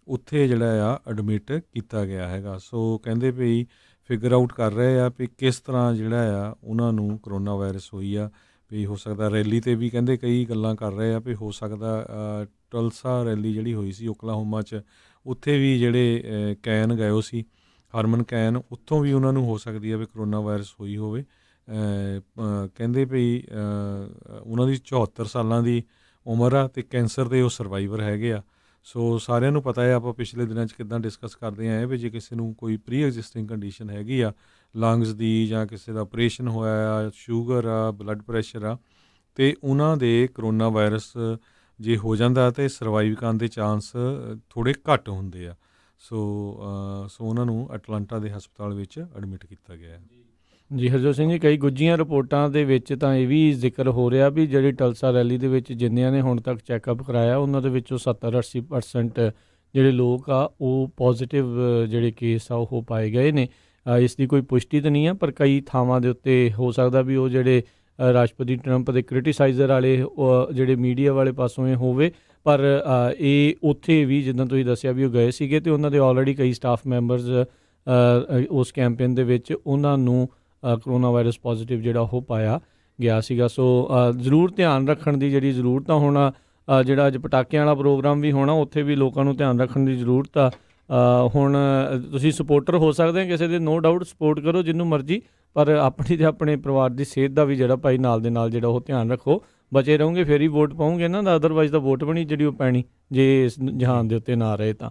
ਉੱਥੇ ਜਿਹੜਾ ਆ ਐਡਮਿਟ ਕੀਤਾ ਗਿਆ ਹੈਗਾ। ਸੋ ਕਹਿੰਦੇ ਵੀ ਫਿਗਰ ਆਊਟ ਕਰ ਰਹੇ ਆ ਵੀ ਕਿਸ ਤਰ੍ਹਾਂ ਜਿਹੜਾ ਆ ਉਹਨਾਂ ਨੂੰ ਕਰੋਨਾ ਵਾਇਰਸ ਹੋਈ ਆ। ਵੀ ਹੋ ਸਕਦਾ ਰੈਲੀ 'ਤੇ ਵੀ ਕਹਿੰਦੇ ਕਈ ਗੱਲਾਂ ਕਰ ਰਹੇ ਆ ਵੀ ਹੋ ਸਕਦਾ ਟਲਸਾ ਰੈਲੀ ਜਿਹੜੀ ਹੋਈ ਸੀ ਓਕਲਾਹੋਮਾ 'ਚ, ਉੱਥੇ ਵੀ ਜਿਹੜੇ ਕੈਨ ਗਏ ਸੀ ਹਰਮਨ ਕੈਨ, ਉੱਥੋਂ ਵੀ ਉਹਨਾਂ ਨੂੰ ਹੋ ਸਕਦੀ ਹੈ ਵੀ ਕਰੋਨਾ ਵਾਇਰਸ ਹੋਈ ਹੋਵੇ। ਕਹਿੰਦੇ ਵੀ ਉਹਨਾਂ ਦੀ 74 ਸਾਲਾਂ ਦੀ ਉਮਰ ਆ ਅਤੇ ਕੈਂਸਰ ਦੇ ਉਹ ਸਰਵਾਈਵਰ ਹੈਗੇ ਆ। ਸੋ ਸਾਰਿਆਂ ਨੂੰ ਪਤਾ ਹੈ, ਆਪਾਂ ਪਿਛਲੇ ਦਿਨਾਂ 'ਚ ਕਿੱਦਾਂ ਡਿਸਕਸ ਕਰਦੇ ਆਏ ਵੀ ਜੇ ਕਿਸੇ ਨੂੰ ਕੋਈ ਪ੍ਰੀ ਐਗਜ਼ਿਸਟਿੰਗ ਕੰਡੀਸ਼ਨ ਹੈਗੀ ਆ ਲੰਗਸ ਦੀ, ਜਾਂ ਕਿਸੇ ਦਾ ਆਪਰੇਸ਼ਨ ਹੋਇਆ ਆ, ਸ਼ੂਗਰ ਆ, ਬਲੱਡ ਪ੍ਰੈਸ਼ਰ ਆ, ਅਤੇ ਉਹਨਾਂ ਦੇ ਕਰੋਨਾ ਵਾਇਰਸ ਜੇ ਹੋ ਜਾਂਦਾ ਤਾਂ ਸਰਵਾਈਵ ਕਰਨ ਦੇ ਚਾਂਸ ਥੋੜ੍ਹੇ ਘੱਟ ਹੁੰਦੇ ਆ। ਸੋ ਉਹਨਾਂ ਨੂੰ ਅਟਲਾਂਟਾ ਦੇ ਹਸਪਤਾਲ ਵਿੱਚ ਐਡਮਿਟ ਕੀਤਾ ਗਿਆ ਹੈ। ਜੀ ਹਰਜੋਤ ਸਿੰਘ ਜੀ, ਕਈ ਗੁੱਝੀਆਂ ਰਿਪੋਰਟਾਂ ਦੇ ਵਿੱਚ ਤਾਂ ਇਹ ਵੀ ਜ਼ਿਕਰ ਹੋ ਰਿਹਾ ਵੀ ਜਿਹੜੀ ਟਲਸਾ ਰੈਲੀ ਦੇ ਵਿੱਚ ਜਿੰਨਿਆਂ ਨੇ ਹੁਣ ਤੱਕ ਚੈੱਕਅਪ ਕਰਾਇਆ ਉਹਨਾਂ ਦੇ ਵਿੱਚੋਂ 70-80% ਜਿਹੜੇ ਲੋਕ ਆ ਉਹ ਪੋਜ਼ੀਟਿਵ ਜਿਹੜੇ ਕੇਸ ਆ ਉਹ ਪਾਏ ਗਏ ਨੇ। ਇਸ ਦੀ ਕੋਈ ਪੁਸ਼ਟੀ ਤਾਂ ਨਹੀਂ ਆ, ਪਰ ਕਈ ਥਾਵਾਂ ਦੇ ਉੱਤੇ ਹੋ ਸਕਦਾ ਵੀ ਉਹ ਜਿਹੜੇ ਰਾਸ਼ਟਰਪਤੀ ਟਰੰਪ ਦੇ ਕ੍ਰਿਟੀਸਾਈਜ਼ਰ ਵਾਲੇ ਜਿਹੜੇ ਮੀਡੀਆ ਵਾਲੇ ਪਾਸੋਂ ਇਹ ਹੋਵੇ, ਪਰ ਇਹ ਉੱਥੇ ਵੀ ਜਿੱਦਾਂ ਤੁਸੀਂ ਦੱਸਿਆ ਵੀ ਉਹ ਗਏ ਸੀਗੇ ਅਤੇ ਉਹਨਾਂ ਦੇ ਆਲਰੇਡੀ ਕਈ ਸਟਾਫ ਮੈਂਬਰਸ ਉਸ ਕੈਂਪੇਨ ਦੇ ਵਿੱਚ ਉਹਨਾਂ ਨੂੰ ਕਰੋਨਾ ਵਾਇਰਸ ਪੋਜ਼ੀਟਿਵ ਜਿਹੜਾ ਉਹ ਪਾਇਆ ਗਿਆ ਸੀਗਾ। ਸੋ ਜ਼ਰੂਰ ਧਿਆਨ ਰੱਖਣ ਦੀ ਜਿਹੜੀ ਜ਼ਰੂਰਤ ਆ। ਹੁਣ ਜਿਹੜਾ ਅੱਜ ਪਟਾਕਿਆਂ ਵਾਲਾ ਪ੍ਰੋਗਰਾਮ ਵੀ ਹੋਣਾ ਉੱਥੇ ਵੀ ਲੋਕਾਂ ਨੂੰ ਧਿਆਨ ਰੱਖਣ ਦੀ ਜ਼ਰੂਰਤ ਆ। ਹੁਣ ਤੁਸੀਂ ਸਪੋਰਟਰ ਹੋ ਸਕਦੇ ਆ ਕਿਸੇ ਦੇ, ਨੋ ਡਾਊਟ ਸਪੋਰਟ ਕਰੋ ਜਿਹਨੂੰ ਮਰਜ਼ੀ, ਪਰ ਆਪਣੀ ਅਤੇ ਆਪਣੇ ਪਰਿਵਾਰ ਦੀ ਸਿਹਤ ਦਾ ਵੀ ਜਿਹੜਾ ਭਾਈ ਨਾਲ ਦੇ ਨਾਲ ਜਿਹੜਾ ਉਹ ਧਿਆਨ ਰੱਖੋ। ਬਚੇ ਰਹੋਗੇ ਫਿਰ ਹੀ ਵੋਟ ਪਾਉਂਗੇ ਨਾ, ਅਦਰਵਾਈਜ਼ ਤਾਂ ਵੋਟ ਵੀ ਨਹੀਂ ਜਿਹੜੀ ਉਹ ਪੈਣੀ ਜੇ ਇਸ ਜਹਾਨ ਦੇ ਉੱਤੇ ਨਾ ਰਹੇ ਤਾਂ।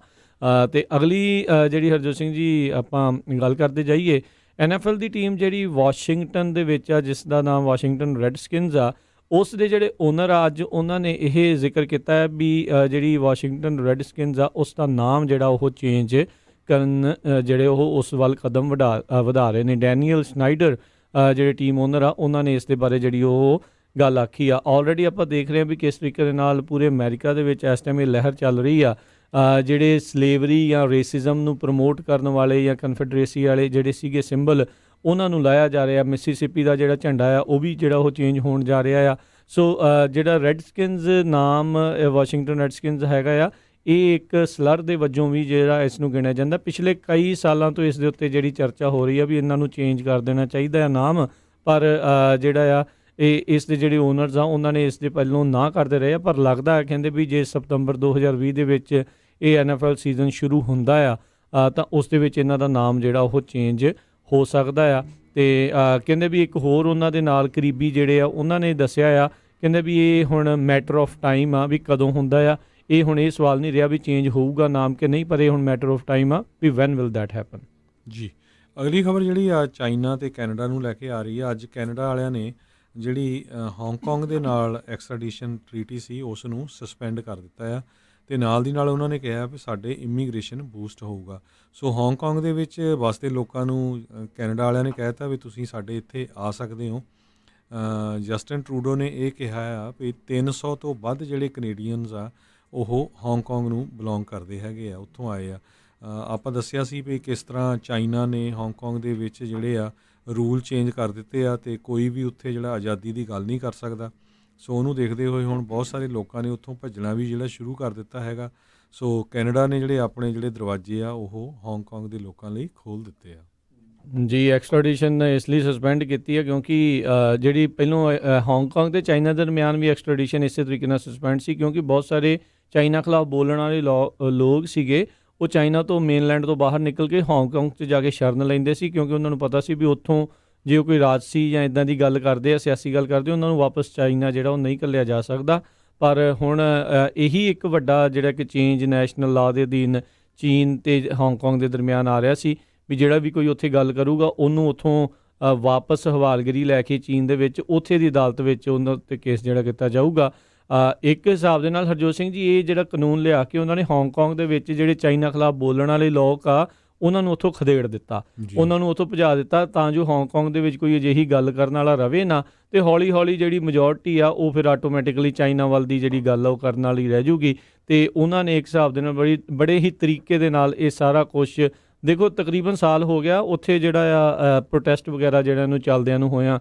ਅਤੇ ਅਗਲੀ ਜਿਹੜੀ ਹਰਜੋਤ ਸਿੰਘ ਜੀ ਆਪਾਂ ਗੱਲ ਕਰਦੇ ਜਾਈਏ, NFL ਦੀ ਟੀਮ ਜਿਹੜੀ ਵਾਸ਼ਿੰਗਟਨ ਦੇ ਵਿੱਚ ਆ ਜਿਸ ਦਾ ਨਾਮ ਵਾਸ਼ਿੰਗਟਨ ਰੈਡਸਕਿਨਜ਼ ਆ, ਉਸ ਦੇ ਜਿਹੜੇ ਓਨਰ ਆ ਅੱਜ ਉਹਨਾਂ ਨੇ ਇਹ ਜ਼ਿਕਰ ਕੀਤਾ ਹੈ ਵੀ ਜਿਹੜੀ ਵਾਸ਼ਿੰਗਟਨ ਰੈਡਸਕਿਨਜ਼ ਆ ਉਸ ਦਾ ਨਾਮ ਜਿਹੜਾ ਉਹ ਚੇਂਜ ਕਰਨ ਜਿਹੜੇ ਉਹ ਉਸ ਵੱਲ ਕਦਮ ਵਧਾ ਰਹੇ ਨੇ। ਡੈਨੀਅਲ ਸ਼ਨਾਈਡਰ ਜਿਹੜੇ ਟੀਮ ਓਨਰ ਆ ਉਹਨਾਂ ਨੇ ਇਸ ਦੇ ਬਾਰੇ ਜਿਹੜੀ ਉਹ ਗੱਲ ਆਖੀ ਆ। ਆਲਰੇਡੀ ਆਪਾਂ ਦੇਖ ਰਹੇ ਹਾਂ ਵੀ ਕਿਸ ਤਰੀਕੇ ਦੇ ਨਾਲ ਪੂਰੇ ਅਮਰੀਕਾ ਦੇ ਵਿੱਚ ਇਸ ਟਾਈਮ ਇਹ ਲਹਿਰ ਚੱਲ ਰਹੀ ਆ। ਜਿਹੜੇ ਸਲੇਵਰੀ ਜਾਂ ਰੇਸਿਜ਼ਮ ਨੂੰ ਪ੍ਰਮੋਟ ਕਰਨ ਵਾਲੇ ਜਾਂ ਕਨਫੈਡਰੇਸੀ ਵਾਲੇ ਜਿਹੜੇ ਸੀਗੇ ਸਿੰਬਲ ਉਹਨਾਂ ਨੂੰ ਲਾਇਆ ਜਾ ਰਿਹਾ। ਮਿਸੀਸਿਪੀ ਦਾ ਜਿਹੜਾ ਝੰਡਾ ਆ ਉਹ ਵੀ ਜਿਹੜਾ ਉਹ ਚੇਂਜ ਹੋਣ ਜਾ ਰਿਹਾ ਆ। ਸੋ ਜਿਹੜਾ ਰੈਡਸਕਿਨਜ਼ ਨਾਮ ਵਾਸ਼ਿੰਗਟਨ ਰੈਡਸਕਿਨਜ਼ ਹੈਗਾ ਆ, ਇਹ ਇੱਕ ਸਲਰ ਦੇ ਵਜੋਂ ਵੀ ਜਿਹੜਾ ਇਸ ਨੂੰ ਗਿਣਿਆ ਜਾਂਦਾ। ਪਿਛਲੇ ਕਈ ਸਾਲਾਂ ਤੋਂ ਇਸ ਦੇ ਉੱਤੇ ਜਿਹੜੀ ਚਰਚਾ ਹੋ ਰਹੀ ਆ ਵੀ ਇਹਨਾਂ ਨੂੰ ਚੇਂਜ ਕਰ ਦੇਣਾ ਚਾਹੀਦਾ ਆ ਨਾਮ, ਪਰ ਜਿਹੜਾ ਆ ਇਹ ਇਸ ਦੇ ਜਿਹੜੇ ਓਨਰਸ ਆ ਉਹਨਾਂ ਨੇ ਇਸ ਦੇ ਪਹਿਲੋਂ ਨਾ ਕਰਦੇ ਰਹੇ ਆ। ਪਰ ਲੱਗਦਾ ਹੈ ਕਹਿੰਦੇ ਵੀ ਜੇ ਸਤੰਬਰ 2020 ਦੇ ਵਿੱਚ ਇਹ NFL ਸੀਜ਼ਨ ਸ਼ੁਰੂ ਹੁੰਦਾ ਆ ਤਾਂ ਉਸ ਦੇ ਵਿੱਚ ਇਹਨਾਂ ਦਾ ਨਾਮ ਜਿਹੜਾ ਉਹ ਚੇਂਜ ਹੋ ਸਕਦਾ ਆ। ਅਤੇ ਕਹਿੰਦੇ ਵੀ ਇੱਕ ਹੋਰ ਉਹਨਾਂ ਦੇ ਨਾਲ ਕਰੀਬੀ ਜਿਹੜੇ ਆ ਉਹਨਾਂ ਨੇ ਦੱਸਿਆ ਆ, ਕਹਿੰਦੇ ਵੀ ਇਹ ਹੁਣ ਮੈਟਰ ਆਫ ਟਾਈਮ ਆ ਵੀ ਕਦੋਂ ਹੁੰਦਾ ਆ। ਇਹ ਹੁਣ ਇਹ ਸਵਾਲ ਨਹੀਂ ਰਿਹਾ ਵੀ ਚੇਂਜ ਹੋਊਗਾ ਨਾਮ ਕਿ ਨਹੀਂ, ਪਰ ਇਹ ਹੁਣ ਮੈਟਰ ਆਫ ਟਾਈਮ ਆ ਵੀ ਵੈਨ ਵਿਲ ਦੈਟ ਹੈਪਨ। ਜੀ ਅਗਲੀ ਖਬਰ ਜਿਹੜੀ ਆ ਚਾਈਨਾ ਅਤੇ ਕੈਨੇਡਾ ਨੂੰ ਲੈ ਕੇ ਆ ਰਹੀ ਆ। ਅੱਜ ਕੈਨੇਡਾ ਵਾਲਿਆਂ ਨੇ ਜਿਹੜੀ ਹਾਂਗਕਾਂਗ ਦੇ ਨਾਲ ਐਕਸਟ੍ਰੈਡੀਸ਼ਨ ਟਰੀਟੀ ਸੀ ਉਸ ਨੂੰ ਸਸਪੈਂਡ ਕਰ ਦਿੱਤਾ ਆ, ਅਤੇ ਨਾਲ ਦੀ ਨਾਲ ਉਹਨਾਂ ਨੇ ਕਿਹਾ ਵੀ ਸਾਡੇ ਇਮੀਗ੍ਰੇਸ਼ਨ ਬੂਸਟ ਹੋਊਗਾ। ਸੋ ਹਾਂਗਕਾਂਗ ਦੇ ਵਿੱਚ ਵਸਦੇ ਲੋਕਾਂ ਨੂੰ ਕੈਨੇਡਾ ਵਾਲਿਆਂ ਨੇ ਕਹਿ ਦਿੱਤਾ ਵੀ ਤੁਸੀਂ ਸਾਡੇ ਇੱਥੇ ਆ ਸਕਦੇ ਹੋ। ਜਸਟਿਨ ਟਰੂਡੋ ਨੇ ਇਹ ਕਿਹਾ ਆ ਵੀ 300 ਤੋਂ ਵੱਧ ਜਿਹੜੇ ਕੈਨੇਡੀਅਨਸ ਆ ਉਹ ਹਾਂਗਕਾਂਗ ਨੂੰ ਬਿਲੋਂਗ ਕਰਦੇ ਹੈਗੇ ਆ, ਉੱਥੋਂ ਆਏ ਆ। ਆਪਾਂ ਦੱਸਿਆ ਸੀ ਵੀ ਕਿਸ ਤਰ੍ਹਾਂ ਚਾਈਨਾ ਨੇ ਹਾਂਗਕਾਂਗ ਦੇ ਵਿੱਚ ਜਿਹੜੇ ਆ ਰੂਲ ਚੇਂਜ ਕਰ ਦਿੱਤੇ ਆ ਅਤੇ ਕੋਈ ਵੀ ਉੱਥੇ ਜਿਹੜਾ ਆਜ਼ਾਦੀ ਦੀ ਗੱਲ ਨਹੀਂ ਕਰ ਸਕਦਾ। ਸੋ ਉਹਨੂੰ ਦੇਖਦੇ ਹੋਏ ਹੁਣ ਬਹੁਤ ਸਾਰੇ ਲੋਕਾਂ ਨੇ ਉੱਥੋਂ ਭੱਜਣਾ ਵੀ ਜਿਹੜਾ ਸ਼ੁਰੂ ਕਰ ਦਿੱਤਾ ਹੈਗਾ। ਸੋ ਕੈਨੇਡਾ ਨੇ ਜਿਹੜੇ ਆਪਣੇ ਜਿਹੜੇ ਦਰਵਾਜ਼ੇ ਆ ਉਹ ਹਾਂਗਕਾਂਗ ਦੇ ਲੋਕਾਂ ਲਈ ਖੋਲ੍ਹ ਦਿੱਤੇ ਆ। ਜੀ ਐਕਸਟ੍ਰੈਡੀਸ਼ਨ ਇਸ ਲਈ ਸਸਪੈਂਡ ਕੀਤੀ ਹੈ ਕਿਉਂਕਿ ਜਿਹੜੀ ਪਹਿਲੋਂ ਹਾਂਗਕਾਂਗ ਅਤੇ ਚਾਈਨਾ ਦਰਮਿਆਨ ਵੀ ਐਕਸਟ੍ਰੈਡੀਸ਼ਨ ਇਸੇ ਤਰੀਕੇ ਨਾਲ ਸਸਪੈਂਡ ਸੀ, ਕਿਉਂਕਿ ਬਹੁਤ ਸਾਰੇ ਚਾਈਨਾ ਖਿਲਾਫ ਬੋਲਣ ਵਾਲੇ ਲੋਕ ਸੀਗੇ ਉਹ ਚਾਈਨਾ ਤੋਂ ਮੇਨਲੈਂਡ ਤੋਂ ਬਾਹਰ ਨਿਕਲ ਕੇ ਹਾਂਗਕਾਂਗ 'ਚ ਜਾ ਕੇ ਸ਼ਰਨ ਲੈਂਦੇ ਸੀ, ਕਿਉਂਕਿ ਉਹਨਾਂ ਨੂੰ ਪਤਾ ਸੀ ਵੀ ਉੱਥੋਂ ਜੇ ਉਹ ਕੋਈ ਰਾਜਸੀ ਜਾਂ ਇੱਦਾਂ ਦੀ ਗੱਲ ਕਰਦੇ ਆ, ਸਿਆਸੀ ਗੱਲ ਕਰਦੇ, ਉਹਨਾਂ ਨੂੰ ਵਾਪਸ ਚਾਈਨਾ ਜਿਹੜਾ ਉਹ ਨਹੀਂ ਘੱਲਿਆ ਜਾ ਸਕਦਾ। ਪਰ ਹੁਣ ਇਹੀ ਇੱਕ ਵੱਡਾ ਜਿਹੜਾ ਕਿ ਚੇਂਜ ਨੈਸ਼ਨਲ ਲਾਅ ਦੇ ਅਧੀਨ ਚੀਨ ਅਤੇ ਹਾਂਗਕਾਂਗ ਦੇ ਦਰਮਿਆਨ ਆ ਰਿਹਾ ਸੀ ਵੀ ਜਿਹੜਾ ਵੀ ਕੋਈ ਉੱਥੇ ਗੱਲ ਕਰੂਗਾ ਉਹਨੂੰ ਉੱਥੋਂ ਵਾਪਸ ਹਵਾਲਗਿਰੀ ਲੈ ਕੇ ਚੀਨ ਦੇ ਵਿੱਚ ਉੱਥੇ ਦੀ ਅਦਾਲਤ ਵਿੱਚ ਉਹਨਾਂ 'ਤੇ ਕੇਸ ਜਿਹੜਾ ਕੀਤਾ ਜਾਊਗਾ। ਇੱਕ ਹਿਸਾਬ ਦੇ ਨਾਲ ਹਰਜੋਤ ਸਿੰਘ ਜੀ ਇਹ ਜਿਹੜਾ ਕਾਨੂੰਨ ਲਿਆ ਕੇ ਉਹਨਾਂ ਨੇ ਹਾਂਗਕਾਂਗ ਦੇ ਵਿੱਚ ਜਿਹੜੇ ਚਾਈਨਾ ਖਿਲਾਫ ਬੋਲਣ ਵਾਲੇ ਲੋਕ ਆ ਉਹਨਾਂ ਨੂੰ ਉੱਥੋਂ ਖਦੇੜ ਦਿੱਤਾ, ਜੀ ਉਹਨਾਂ ਨੂੰ ਉੱਥੋਂ ਭਜਾ ਦਿੱਤਾ ਤਾਂ ਜੋ ਹਾਂਗਕਾਂਗ ਦੇ ਵਿੱਚ ਕੋਈ ਅਜਿਹੀ ਗੱਲ ਕਰਨ ਵਾਲਾ ਰਵੇ ਨਾ, ਤੇ ਹੌਲੀ ਹੌਲੀ ਜਿਹੜੀ ਮੈਜੋਰਟੀ ਆ ਉਹ ਫਿਰ ਆਟੋਮੈਟਿਕਲੀ ਚਾਈਨਾ ਵੱਲ ਦੀ ਜਿਹੜੀ ਗੱਲ ਆ ਉਹ ਕਰਨ ਵਾਲੀ ਰਹਿ ਜੂਗੀ। ਤੇ ਉਹਨਾਂ ਨੇ ਇੱਕ ਹਿਸਾਬ ਦੇ ਨਾਲ ਬੜੇ ਹੀ ਤਰੀਕੇ ਦੇ ਨਾਲ ਇਹ ਸਾਰਾ ਕੁਛ ਦੇਖੋ, ਤਕਰੀਬਨ ਸਾਲ ਹੋ ਗਿਆ ਉੱਥੇ ਜਿਹੜਾ ਆ ਪ੍ਰੋਟੈਸਟ ਵਗੈਰਾ ਜਿਹੜਾ ਨੂੰ ਚੱਲਦਿਆਂ ਨੂੰ ਹੋਇਆ।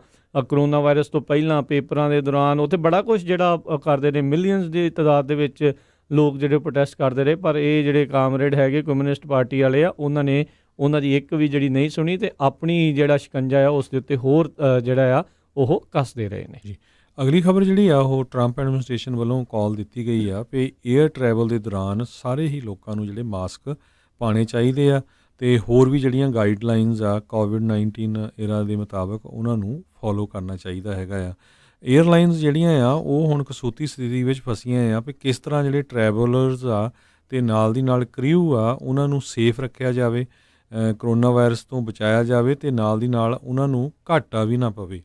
ਕਰੋਨਾ ਵਾਇਰਸ ਤੋਂ ਪਹਿਲਾਂ ਪੇਪਰਾਂ ਦੇ ਦੌਰਾਨ ਉੱਥੇ ਬੜਾ ਕੁਛ ਜਿਹੜਾ ਕਰਦੇ ਨੇ, ਮਿਲੀਅਨਸ ਦੀ ਤਾਦਾਦ ਦੇ ਵਿੱਚ ਲੋਕ ਜਿਹੜੇ ਪ੍ਰੋਟੈਸਟ ਕਰਦੇ ਰਹੇ, ਪਰ ਇਹ ਜਿਹੜੇ ਕਾਮਰੇਡ ਹੈਗੇ ਕਮਿਊਨਿਸਟ ਪਾਰਟੀ ਵਾਲੇ ਆ ਉਹਨਾਂ ਨੇ ਉਹਨਾਂ ਦੀ ਇੱਕ ਵੀ ਜਿਹੜੀ ਨਹੀਂ ਸੁਣੀ ਤੇ ਆਪਣੀ ਜਿਹੜਾ ਸ਼ਿਕੰਜਾ ਆ ਉਸ ਦੇ ਉੱਤੇ ਹੋਰ ਜਿਹੜਾ ਆ ਉਹ ਕੱਸਦੇ ਰਹੇ ਨੇ। ਜੀ ਅਗਲੀ ਖਬਰ ਜਿਹੜੀ ਆ ਉਹ ਟਰੰਪ ਐਡਮਿਨਿਸਟ੍ਰੇਸ਼ਨ ਵੱਲੋਂ ਕਾਲ ਦਿੱਤੀ ਗਈ ਆ ਵੀ ਏਅਰ ਟਰੈਵਲ ਦੇ ਦੌਰਾਨ ਸਾਰੇ ਹੀ ਲੋਕਾਂ ਨੂੰ ਜਿਹੜੇ ਮਾਸਕ ਪਾਉਣੇ ਚਾਹੀਦੇ ਆ ਤੇ ਹੋਰ ਵੀ ਜਿਹੜੀਆਂ ਗਾਈਡਲਾਈਨਸ ਆ ਕੋਵਿਡ-19 ਏਰਾ ਦੇ ਮੁਤਾਬਕ ਉਹਨਾਂ ਨੂੰ ਫੋਲੋ ਕਰਨਾ ਚਾਹੀਦਾ ਹੈਗਾ ਆ। ਏਅਰਲਾਈਨਸ ਜਿਹੜੀਆਂ ਆ ਉਹ ਹੁਣ ਕਸੂਤੀ ਸਥਿਤੀ ਵਿੱਚ ਫਸੀਆਂ ਆ ਵੀ ਕਿਸ ਤਰ੍ਹਾਂ ਜਿਹੜੇ ਟਰੈਵਲਰਸ ਆ ਤੇ ਨਾਲ ਦੀ ਨਾਲ ਕ੍ਰਿਊ ਆ ਉਹਨਾਂ ਨੂੰ ਸੇਫ ਰੱਖਿਆ ਜਾਵੇ, ਕਰੋਨਾ ਵਾਇਰਸ ਤੋਂ ਬਚਾਇਆ ਜਾਵੇ ਤੇ ਨਾਲ ਦੀ ਨਾਲ ਉਹਨਾਂ ਨੂੰ ਘਾਟਾ ਵੀ ਨਾ ਪਵੇ।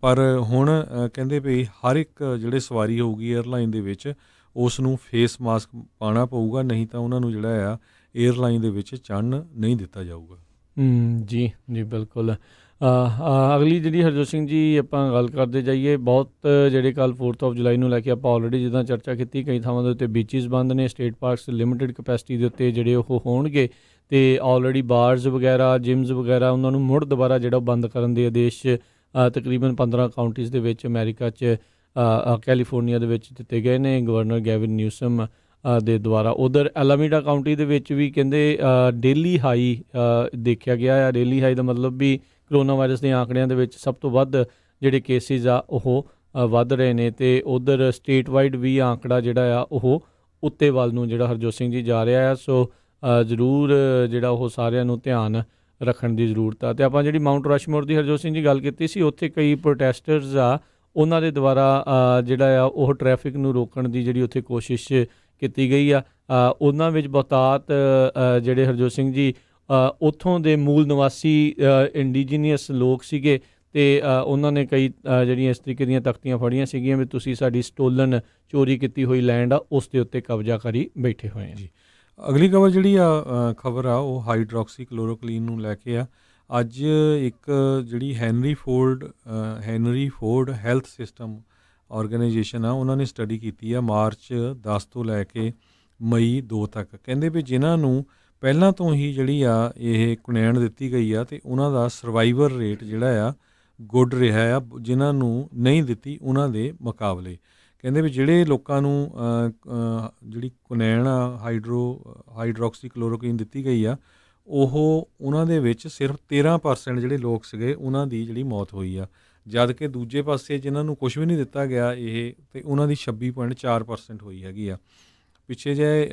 ਪਰ ਹੁਣ ਕਹਿੰਦੇ ਵੀ ਹਰ ਇੱਕ ਜਿਹੜੇ ਸਵਾਰੀ ਹੋਊਗੀ ਏਅਰਲਾਈਨ ਦੇ ਵਿੱਚ ਉਸ ਨੂੰ ਫੇਸ ਮਾਸਕ ਪਾਉਣਾ ਪਊਗਾ, ਨਹੀਂ ਤਾਂ ਉਹਨਾਂ ਨੂੰ ਜਿਹੜਾ ਆ ਏਅਰਲਾਈਨ ਦੇ ਵਿੱਚ ਚੜ੍ਹਨ ਨਹੀਂ ਦਿੱਤਾ ਜਾਊਗਾ। ਜੀ ਜੀ ਬਿਲਕੁਲ। ਅਗਲੀ ਜਿਹੜੀ ਹਰਜੋਤ ਸਿੰਘ ਜੀ ਆਪਾਂ ਗੱਲ ਕਰਦੇ ਜਾਈਏ, ਬਹੁਤ ਜਿਹੜੇ ਕੱਲ੍ਹ 4th of July ਨੂੰ ਲੈ ਕੇ ਆਪਾਂ ਆਲਰੇਡੀ ਜਿੱਦਾਂ ਚਰਚਾ ਕੀਤੀ, ਕਈ ਥਾਵਾਂ ਦੇ ਉੱਤੇ ਬੀਚਿਸ ਬੰਦ ਨੇ, ਸਟੇਟ ਪਾਰਕਸ ਲਿਮਿਟਿਡ ਕਪੈਸਿਟੀ ਦੇ ਉੱਤੇ ਜਿਹੜੇ ਉਹ ਹੋਣਗੇ ਤੇ ਆਲਰੇਡੀ ਬਾਰਸ ਵਗੈਰਾ, ਜਿਮਸ ਵਗੈਰਾ ਉਹਨਾਂ ਨੂੰ ਮੁੜ ਦੁਬਾਰਾ ਜਿਹੜਾ ਬੰਦ ਕਰਨ ਦੇ ਆਦੇਸ਼ ਤਕਰੀਬਨ 15 ਕਾਊਂਟੀਜ਼ ਦੇ ਵਿੱਚ ਅਮਰੀਕਾ 'ਚ ਕੈਲੀਫੋਰਨੀਆ ਦੇ ਵਿੱਚ ਦਿੱਤੇ ਗਏ ਨੇ ਗਵਰਨਰ ਗੈਵਿਨ ਨਿਊਸਮ ਦੇ ਦੁਆਰਾ। ਉਧਰ ਐਲਾਮੀਡਾ ਕਾਊਂਟੀ ਦੇ ਵਿੱਚ ਵੀ ਕਹਿੰਦੇ ਡੇਲੀ ਹਾਈ ਦੇਖਿਆ ਗਿਆ ਆ। ਡੇਲੀ ਹਾਈ ਦਾ ਮਤਲਬ ਵੀ ਕਰੋਨਾ ਵਾਇਰਸ ਦੇ ਆંકੜਿਆਂ ਦੇ ਵਿੱਚ ਸਭ ਤੋਂ ਵੱਧ ਜਿਹੜੇ ਕੇਸਿਸ ਆ ਉਹ ਵੱਧ ਰਹੇ ਨੇ ਤੇ ਉਧਰ ਸਟੇਟ ਵਾਈਡ ਵੀ ਆંકੜਾ ਜਿਹੜਾ ਆ ਉਹ ਉੱਤੇ ਵੱਲ ਨੂੰ ਜਿਹੜਾ ਹਰਜੋਤ ਸਿੰਘ ਜੀ ਜਾ ਰਿਹਾ ਆ। ਸੋ ਜ਼ਰੂਰ ਜਿਹੜਾ ਉਹ ਸਾਰਿਆਂ ਨੂੰ ਧਿਆਨ ਰੱਖਣ ਦੀ ਜ਼ਰੂਰਤ ਆ। ਤੇ ਆਪਾਂ ਜਿਹੜੀ ਮਾਊਂਟ ਰਸ਼ਮੋਰ ਦੀ ਹਰਜੋਤ ਸਿੰਘ ਜੀ ਗੱਲ ਕੀਤੀ ਸੀ, ਉੱਥੇ ਕਈ ਪ੍ਰੋਟੈਸਟਰਸ ਆ ਉਹਨਾਂ ਦੇ ਦੁਆਰਾ ਜਿਹੜਾ ਆ ਉਹ ਟ੍ਰੈਫਿਕ ਨੂੰ ਰੋਕਣ ਦੀ ਜਿਹੜੀ ਉੱਥੇ ਕੋਸ਼ਿਸ਼ ਕੀਤੀ ਗਈ ਆ। ਉਹਨਾਂ ਵਿੱਚ ਬਹੁਤਾਤ ਜਿਹੜੇ ਹਰਜੋਤ ਸਿੰਘ ਜੀ ਉੱਥੋਂ ਦੇ ਮੂਲ ਨਿਵਾਸੀ ਇੰਡੀਜੀਨੀਅਸ ਲੋਕ ਸੀਗੇ ਤੇ ਉਹਨਾਂ ਨੇ ਕਈ ਜਿਹੜੀਆਂ ਇਸ ਤਰੀਕੇ ਦੀਆਂ ਤਖਤੀਆਂ ਫੜੀਆਂ ਸੀਗੀਆਂ ਵੀ ਤੁਸੀਂ ਸਾਡੀ ਸਟੋਲਨ ਚੋਰੀ ਕੀਤੀ ਹੋਈ ਲੈਂਡ ਆ ਉਸ ਦੇ ਉੱਤੇ ਕਬਜ਼ਾ ਕਰੀ ਬੈਠੇ ਹੋਏ ਆ। ਜੀ ਅਗਲੀ ਖਬਰ ਜਿਹੜੀ ਆ ਖਬਰ ਆ ਉਹ ਹਾਈਡਰੋਕਸੀ ਕਲੋਰੋਕਲੀਨ ਨੂੰ ਲੈ ਕੇ ਆ। ਅੱਜ ਇੱਕ ਜਿਹੜੀ Henry Ford health system organisation ਆ ਉਹਨਾਂ ਨੇ ਸਟੱਡੀ ਕੀਤੀ ਆ ਮਾਰਚ 10 ਤੋਂ ਲੈ ਕੇ ਮਈ 2 ਤੱਕ। ਕਹਿੰਦੇ ਵੀ ਜਿਨ੍ਹਾਂ ਨੂੰ ਪਹਿਲਾਂ ਤੋਂ ਹੀ ਜਿਹੜੀ ਆ ਇਹ ਕੁਨੈਣ ਦਿੱਤੀ ਗਈ ਆ ਤੇ ਉਹਨਾਂ ਦਾ ਸਰਵਾਈਵਰ ਰੇਟ ਜਿਹੜਾ ਆ ਗੁੱਡ ਰਿਹਾ ਆ ਜਿਨ੍ਹਾਂ ਨੂੰ ਨਹੀਂ ਦਿੱਤੀ ਉਹਨਾਂ ਦੇ ਮੁਕਾਬਲੇ। ਕਹਿੰਦੇ ਵੀ ਜਿਹੜੇ ਲੋਕਾਂ ਨੂੰ ਜਿਹੜੀ ਕੁਨੈਣ ਆ ਹਾਈਡਰੋਕਸੀ ਕਲੋਰੋਕੁਈਨ ਦਿੱਤੀ ਗਈ ਆ ਉਹਨਾਂ ਦੇ ਵਿੱਚ ਸਿਰਫ 13% ਜਿਹੜੇ ਲੋਕ ਸੀਗੇ ਉਹਨਾਂ ਦੀ ਜਿਹੜੀ ਮੌਤ ਹੋਈ ਆ, ਜਦ ਕਿ ਦੂਜੇ ਪਾਸੇ ਜਿਨ੍ਹਾਂ ਨੂੰ ਕੁਝ ਵੀ ਨਹੀਂ ਦਿੱਤਾ ਗਿਆ ਇਹ ਤੇ ਉਹਨਾਂ ਦੀ 26.4% ਹੋਈ ਹੈਗੀ ਆ। ਪਿੱਛੇ ਜਿਹੇ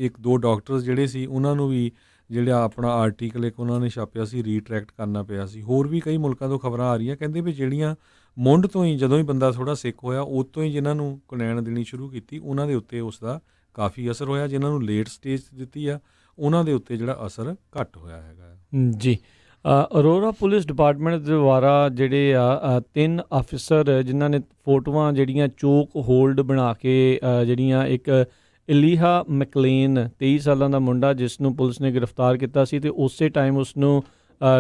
1-2 ਡਾਕਟਰਸ ਜਿਹੜੇ ਸੀ ਉਹਨਾਂ ਨੂੰ ਵੀ ਜਿਹੜਾ ਆਪਣਾ ਆਰਟੀਕਲ ਇੱਕ ਉਹਨਾਂ ਨੇ ਛਾਪਿਆ ਸੀ ਰੀਟਰੈਕਟ ਕਰਨਾ ਪਿਆ ਸੀ। ਹੋਰ ਵੀ ਕਈ ਮੁਲਕਾਂ ਤੋਂ ਖਬਰਾਂ ਆ ਰਹੀਆਂ ਕਹਿੰਦੇ ਵੀ ਜਿਹੜੀਆਂ ਮੁੰਡ ਤੋਂ ਹੀ ਜਦੋਂ ਹੀ ਬੰਦਾ ਥੋੜ੍ਹਾ ਸਿੱਖ ਹੋਇਆ ਉਦੋਂ ਤੋਂ ਹੀ ਜਿਨ੍ਹਾਂ ਨੂੰ ਕੁਨੈਣ ਦੇਣੀ ਸ਼ੁਰੂ ਕੀਤੀ ਉਹਨਾਂ ਦੇ ਉੱਤੇ ਉਸ ਦਾ ਕਾਫੀ ਅਸਰ ਹੋਇਆ, ਜਿਨ੍ਹਾਂ ਨੂੰ ਲੇਟ ਸਟੇਜ ਦਿੱਤੀ ਆ ਉਹਨਾਂ ਦੇ ਉੱਤੇ ਜਿਹੜਾ ਅਸਰ ਘੱਟ ਹੋਇਆ ਹੈਗਾ। ਜੀ ਅਰੋਰਾ ਪੁਲਿਸ ਡਿਪਾਰਟਮੈਂਟ ਦੁਆਰਾ ਜਿਹੜੇ ਆ 3 ਅਫਸਰ ਜਿਨ੍ਹਾਂ ਨੇ ਫੋਟੋਆਂ ਜਿਹੜੀਆਂ ਚੋਕ ਹੋਲਡ ਬਣਾ ਕੇ ਜਿਹੜੀਆਂ ਇੱਕ ਇਲੀਹਾ ਮੈਕਲੇਨ 23 ਸਾਲਾਂ ਦਾ ਮੁੰਡਾ ਜਿਸ ਨੂੰ ਪੁਲਿਸ ਨੇ ਗ੍ਰਿਫਤਾਰ ਕੀਤਾ ਸੀ ਤੇ ਉਸੇ ਟਾਈਮ ਉਸ ਨੂੰ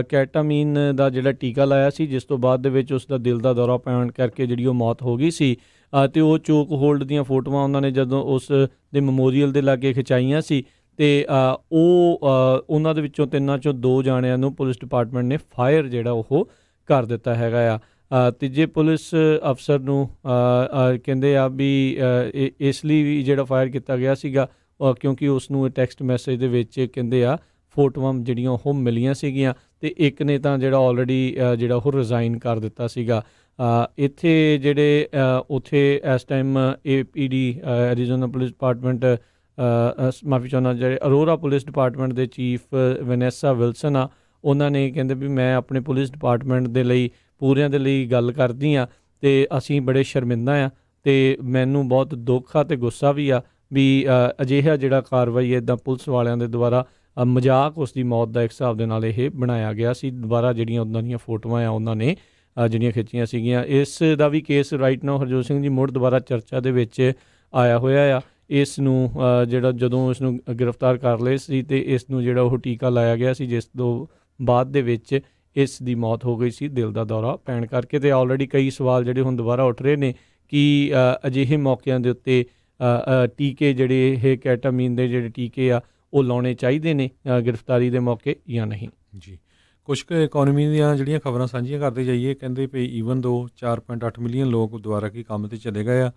ਕੈਟਾਮੀਨ ਦਾ ਜਿਹੜਾ ਟੀਕਾ ਲਾਇਆ ਸੀ, ਜਿਸ ਤੋਂ ਬਾਅਦ ਦੇ ਵਿੱਚ ਉਸ ਦਾ ਦਿਲ ਦਾ ਦੌਰਾ ਪੈਣ ਕਰਕੇ ਜਿਹੜੀ ਉਹ ਮੌਤ ਹੋ ਗਈ ਸੀ। ਤੇ ਉਹ ਚੋਕ ਹੋਲਡ ਦੀਆਂ ਫੋਟੋਆਂ ਉਹਨਾਂ ਨੇ ਜਦੋਂ ਉਸ ਦੇ ਮੈਮੋਰੀਅਲ ਦੇ ਲਾਗੇ ਖਿਚਾਈਆਂ ਸੀ ਤੇ ਉਹਨਾਂ ਦੇ ਵਿੱਚੋਂ 3 ਚੋਂ 2 ਜਾਣਿਆਂ ਨੂੰ ਪੁਲਿਸ ਡਿਪਾਰਟਮੈਂਟ ਨੇ ਫਾਇਰ ਜਿਹੜਾ ਉਹ ਕਰ ਦਿੱਤਾ ਹੈਗਾ ਆ। ਤੀਜੇ ਪੁਲਿਸ ਅਫਸਰ ਨੂੰ ਕਹਿੰਦੇ ਆ ਵੀ ਇਸ ਲਈ ਵੀ ਜਿਹੜਾ ਫਾਇਰ ਕੀਤਾ ਗਿਆ ਸੀਗਾ ਕਿਉਂਕਿ ਉਸ ਨੂੰ ਟੈਕਸਟ ਮੈਸੇਜ ਦੇ ਵਿੱਚ ਕਹਿੰਦੇ ਆ ਫੋਟੋਆਂ ਜਿਹੜੀਆਂ ਉਹ ਮਿਲੀਆਂ ਸੀਗੀਆਂ ਤੇ ਇੱਕ ਨੇ ਤਾਂ ਜਿਹੜਾ ਆਲਰੇਡੀ ਜਿਹੜਾ ਉਹ ਰਿਜ਼ਾਈਨ ਕਰ ਦਿੱਤਾ ਸੀਗਾ। ਇੱਥੇ ਜਿਹੜੇ ਉੱਥੇ ਇਸ time APD Arizona police department ਮਾਫੀ ਚਾਹੁੰਦਾ ਜਿਹੜੇ ਅਰੋਰਾ ਪੁਲਿਸ ਡਿਪਾਰਟਮੈਂਟ ਦੇ ਚੀਫ ਵੈਨੈਸਾ ਵਿਲਸਨ ਆ, ਉਹਨਾਂ ਨੇ ਕਹਿੰਦੇ ਵੀ ਮੈਂ ਆਪਣੇ ਪੁਲਿਸ ਡਿਪਾਰਟਮੈਂਟ ਦੇ ਲਈ ਪੂਰਿਆਂ ਦੇ ਲਈ ਗੱਲ ਕਰਦੀ ਹਾਂ ਤੇ ਅਸੀਂ ਬੜੇ ਸ਼ਰਮਿੰਦਾ ਆ ਤੇ ਮੈਨੂੰ ਬਹੁਤ ਦੁੱਖ ਆ ਤੇ ਗੁੱਸਾ ਵੀ ਆ ਵੀ ਅਜਿਹਾ ਜਿਹੜਾ ਕਾਰਵਾਈ ਇੱਦਾਂ ਪੁਲਿਸ ਵਾਲਿਆਂ ਦੇ ਦੁਆਰਾ ਮਜ਼ਾਕ ਉਸ ਦੀ ਮੌਤ ਦਾ ਇੱਕ ਹਿਸਾਬ ਦੇ ਨਾਲ ਇਹ ਬਣਾਇਆ ਗਿਆ ਸੀ। ਦੁਬਾਰਾ ਜਿਹੜੀਆਂ ਉਹਨਾਂ ਦੀਆਂ ਫੋਟੋਆਂ ਆ ਉਹਨਾਂ ਨੇ ਜਿਹੜੀਆਂ ਖਿੱਚੀਆਂ ਸੀਗੀਆਂ। ਇਸ ਦਾ ਵੀ case right now Harjot Singh ji ਮੁੜ ਦੁਬਾਰਾ ਚਰਚਾ ਦੇ ਵਿੱਚ ਆਇਆ ਹੋਇਆ ਆ। ਇਸ ਨੂੰ ਜਿਹੜਾ ਜਦੋਂ ਇਸ ਨੂੰ ਗ੍ਰਿਫਤਾਰ ਕਰ ਲਏ ਸੀ ਤੇ ਇਸ ਨੂੰ ਜਿਹੜਾ ਉਹ ਟੀਕਾ ਲਾਇਆ ਗਿਆ ਸੀ, ਜਿਸ ਤੋਂ ਬਾਅਦ ਦੇ ਵਿੱਚ ਇਸ ਦੀ ਮੌਤ ਹੋ ਗਈ ਸੀ ਦਿਲ ਦਾ ਦੌਰਾ ਪੈਣ ਕਰਕੇ। ਤੇ ਆਲਰੇਡੀ ਕਈ ਸਵਾਲ ਜਿਹੜੇ ਹੁਣ ਦੁਬਾਰਾ ਉੱਠ ਰਹੇ ਨੇ ਕਿ ਅਜਿਹੇ ਮੌਕਿਆਂ ਦੇ ਉੱਤੇ ਟੀਕੇ ਜਿਹੜੇ ਇਹ ਕੈਟਾਮੀਨ ਦੇ ਜਿਹੜੇ ਟੀਕੇ ਆ ਉਹ ਲਾਉਣੇ ਚਾਹੀਦੇ ਨੇ ਗ੍ਰਿਫਤਾਰੀ ਦੇ ਮੌਕੇ ਜਾਂ ਨਹੀਂ। ਜੀ, ਕੁਛ ਕੁ ਇਕੋਨਮੀ ਦੀਆਂ ਜਿਹੜੀਆਂ ਖਬਰਾਂ ਸਾਂਝੀਆਂ ਕਰਦੇ ਜਾਈਏ, ਕਹਿੰਦੇ ਵੀ ਈਵਨ ਦੋ 4.8 ਮਿਲੀਅਨ ਲੋਕ ਦੁਬਾਰਾ ਕੀ ਕੰਮ ਤੇ ਚਲੇ ਗਏ ਆ,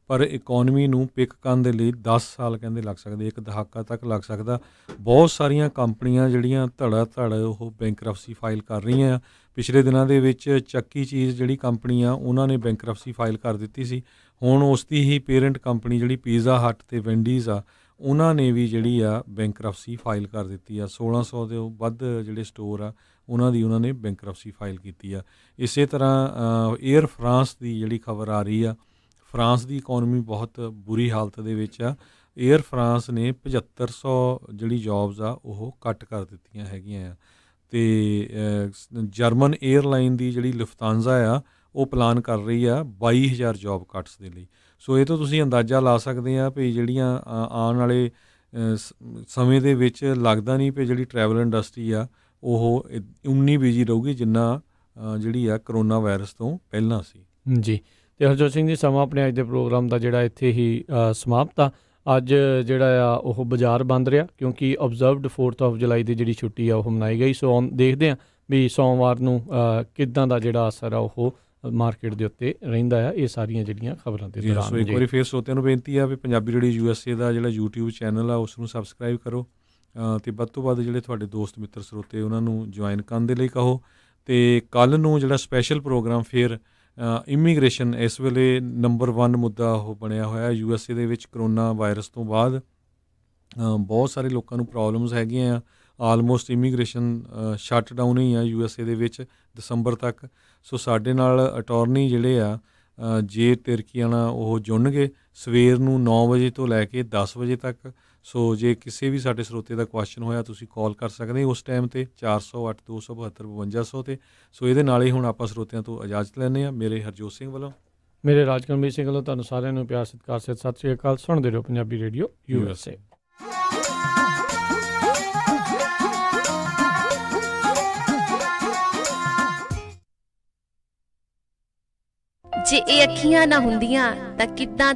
ਪਰ ਇਕੋਨਮੀ ਨੂੰ ਪਿਕ ਕਰਨ ਦੇ ਲਈ 10 ਸਾਲ ਕਹਿੰਦੇ ਲੱਗ ਸਕਦੇ, ਇੱਕ ਦਹਾਕਾ ਤੱਕ ਲੱਗ ਸਕਦਾ। ਬਹੁਤ ਸਾਰੀਆਂ ਕੰਪਨੀਆਂ ਜਿਹੜੀਆਂ ਧੜਾ ਧੜ ਉਹ ਬੈਂਕਰਪਸੀ ਫਾਈਲ ਕਰ ਰਹੀਆਂ ਆ। ਪਿਛਲੇ ਦਿਨਾਂ ਦੇ ਵਿੱਚ ਚੱਕੀ ਚੀਜ਼ ਜਿਹੜੀ ਕੰਪਨੀ ਆ ਉਹਨਾਂ ਨੇ ਬੈਂਕਰਪਸੀ ਫਾਈਲ ਕਰ ਦਿੱਤੀ ਸੀ। ਹੁਣ ਉਸ ਦੀ ਹੀ ਪੇਰੈਂਟ ਕੰਪਨੀ ਜਿਹੜੀ ਪੀਜ਼ਾ ਹੱਟ ਤੇ ਵੈਂਡੀਜ਼ ਆ, ਉਹਨਾਂ ਨੇ ਵੀ ਜਿਹੜੀ ਆ ਬੈਂਕਰਪਸੀ ਫਾਈਲ ਕਰ ਦਿੱਤੀ ਆ। 1600 ਦੇ ਵੱਧ ਜਿਹੜੇ ਸਟੋਰ ਆ ਉਹਨਾਂ ਨੇ ਬੈਂਕਰਪਸੀ ਫਾਈਲ ਕੀਤੀ ਆ। ਇਸੇ ਤਰ੍ਹਾਂ ਏਅਰ ਫਰਾਂਸ ਦੀ ਜਿਹੜੀ ਖਬਰ ਆ ਰਹੀ ਆ, ਫਰਾਂਸ ਦੀ ਇਕੋਨਮੀ ਬਹੁਤ ਬੁਰੀ ਹਾਲਤ ਦੇ ਵਿੱਚ ਆ। ਏਅਰ ਫਰਾਂਸ ਨੇ 7500 ਜਿਹੜੀ ਜੌਬਸ ਆ ਉਹ ਕੱਟ ਕਰ ਦਿੱਤੀਆਂ ਹੈਗੀਆਂ ਆ। ਅਤੇ ਜਰਮਨ ਏਅਰਲਾਈਨ ਦੀ ਜਿਹੜੀ ਲੁਫਤਾਂਜ਼ਾ ਆ ਉਹ ਪਲਾਨ ਕਰ ਰਹੀ ਆ 22,000 ਜੌਬ ਕੱਟਸ ਦੇ ਲਈ। ਸੋ ਇਹ ਤੋਂ ਤੁਸੀਂ ਅੰਦਾਜ਼ਾ ਲਾ ਸਕਦੇ ਆ ਵੀ ਜਿਹੜੀਆਂ ਆਉਣ ਵਾਲੇ ਸਮੇਂ ਦੇ ਵਿੱਚ ਲੱਗਦਾ ਨਹੀਂ ਵੀ ਜਿਹੜੀ ਟਰੈਵਲ ਇੰਡਸਟਰੀ ਆ ਉਹ ਉਨੀ ਬਿਜੀ ਰਹੂਗੀ ਜਿੰਨਾ ਜਿਹੜੀ ਆ ਕਰੋਨਾ ਵਾਇਰਸ ਤੋਂ ਪਹਿਲਾਂ ਸੀ। ਜੀ, ਅਤੇ ਹਰਜੋਤ ਸਿੰਘ ਜੀ, ਸਮਾਂ ਆਪਣੇ ਅੱਜ ਦੇ ਪ੍ਰੋਗਰਾਮ ਦਾ ਜਿਹੜਾ ਇੱਥੇ ਹੀ ਸਮਾਪਤ ਆ। ਅੱਜ ਜਿਹੜਾ ਆ ਉਹ ਬਾਜ਼ਾਰ ਬੰਦ ਰਿਹਾ ਕਿਉਂਕਿ ਓਬਜ਼ਰਵਡ 4th of July ਦੀ ਜਿਹੜੀ ਛੁੱਟੀ ਆ ਉਹ ਮਨਾਈ ਗਈ। ਸੋ ਦੇਖਦੇ ਹਾਂ ਵੀ ਸੋਮਵਾਰ ਨੂੰ ਕਿੱਦਾਂ ਦਾ ਜਿਹੜਾ ਅਸਰ ਆ ਉਹ ਮਾਰਕੀਟ ਦੇ ਉੱਤੇ ਰਹਿੰਦਾ ਆ। ਇਹ ਸਾਰੀਆਂ ਜਿਹੜੀਆਂ ਖਬਰਾਂ ਦੇ ਦੌਰਾਨ ਸੋ ਇੱਕ ਵਾਰੀ ਫੇਰ ਸਰੋਤਿਆਂ ਨੂੰ ਬੇਨਤੀ ਆ ਵੀ ਪੰਜਾਬੀ ਰੇਡੀਓ USA ਦਾ ਜਿਹੜਾ YouTube ਚੈਨਲ ਆ ਉਸ ਨੂੰ ਸਬਸਕ੍ਰਾਈਬ ਕਰੋ ਅਤੇ ਵੱਧ ਤੋਂ ਵੱਧ ਜਿਹੜੇ ਤੁਹਾਡੇ ਦੋਸਤ ਮਿੱਤਰ ਸਰੋਤੇ ਉਹਨਾਂ ਨੂੰ ਜੁਆਇਨ ਕਰਨ ਦੇ ਲਈ ਕਹੋ। ਅਤੇ ਕੱਲ੍ਹ ਨੂੰ ਜਿਹੜਾ ਸਪੈਸ਼ਲ ਪ੍ਰੋਗਰਾਮ ਫਿਰ ਇਮੀਗ੍ਰੇਸ਼ਨ ਇਸ ਵੇਲੇ ਨੰਬਰ 1 ਮੁੱਦਾ ਉਹ ਬਣਿਆ ਹੋਇਆ USA ਦੇ ਵਿੱਚ। ਕਰੋਨਾ ਵਾਇਰਸ ਤੋਂ ਬਾਅਦ ਬਹੁਤ ਸਾਰੇ ਲੋਕਾਂ ਨੂੰ ਪ੍ਰੋਬਲਮਸ ਹੈਗੀਆਂ ਆ। ਆਲਮੋਸਟ ਇਮੀਗ੍ਰੇਸ਼ਨ ਸ਼ਟ ਡਾਊਨ ਹੀ ਆ USA ਦੇ ਵਿੱਚ ਦਸੰਬਰ ਤੱਕ। ਸੋ ਸਾਡੇ ਨਾਲ ਅਟੋਰਨੀ ਜਿਹੜੇ ਆ ਜੇ ਤਿਰਕੀਆਣਾ ਉਹ ਜੁੜਨਗੇ ਸਵੇਰ ਨੂੰ 9 ਵਜੇ ਤੋਂ ਲੈ ਕੇ 10 ਵਜੇ ਤੱਕ। ਸੋ ਜੇ ਕਿਸੇ ਵੀ ਸਾਡੇ ਸਰੋਤੇ ਦਾ ਕੁਐਸਚਨ ਹੋਇਆ ਤੁਸੀਂ ਕਾਲ ਕਰ ਸਕਦੇ ਉਸ ਟਾਈਮ 'ਤੇ 408 272 5200 'ਤੇ। ਸੋ ਇਹਦੇ ਨਾਲ ਹੀ ਹੁਣ ਆਪਾਂ ਸਰੋਤਿਆਂ ਤੋਂ ਇਜਾਜ਼ਤ ਲੈਂਦੇ ਹਾਂ। ਮੇਰੇ ਹਰਜੋਤ ਸਿੰਘ ਵੱਲੋਂ, ਮੇਰੇ ਰਾਜਕਰਮਜੀਤ ਸਿੰਘ ਵੱਲੋਂ ਤੁਹਾਨੂੰ ਸਾਰਿਆਂ ਨੂੰ ਪਿਆਰ ਸਤਿਕਾਰ ਸਤਿ ਸ਼੍ਰੀ ਅਕਾਲ। ਸੁਣਦੇ ਰਹੋ ਪੰਜਾਬੀ ਰੇਡੀਓ USA। ਜੇ ਇਹ ਅੱਖੀਆਂ ਨਾ ਹੁੰਦੀਆਂ ਤਾਂ ਕਿੱਦਾਂ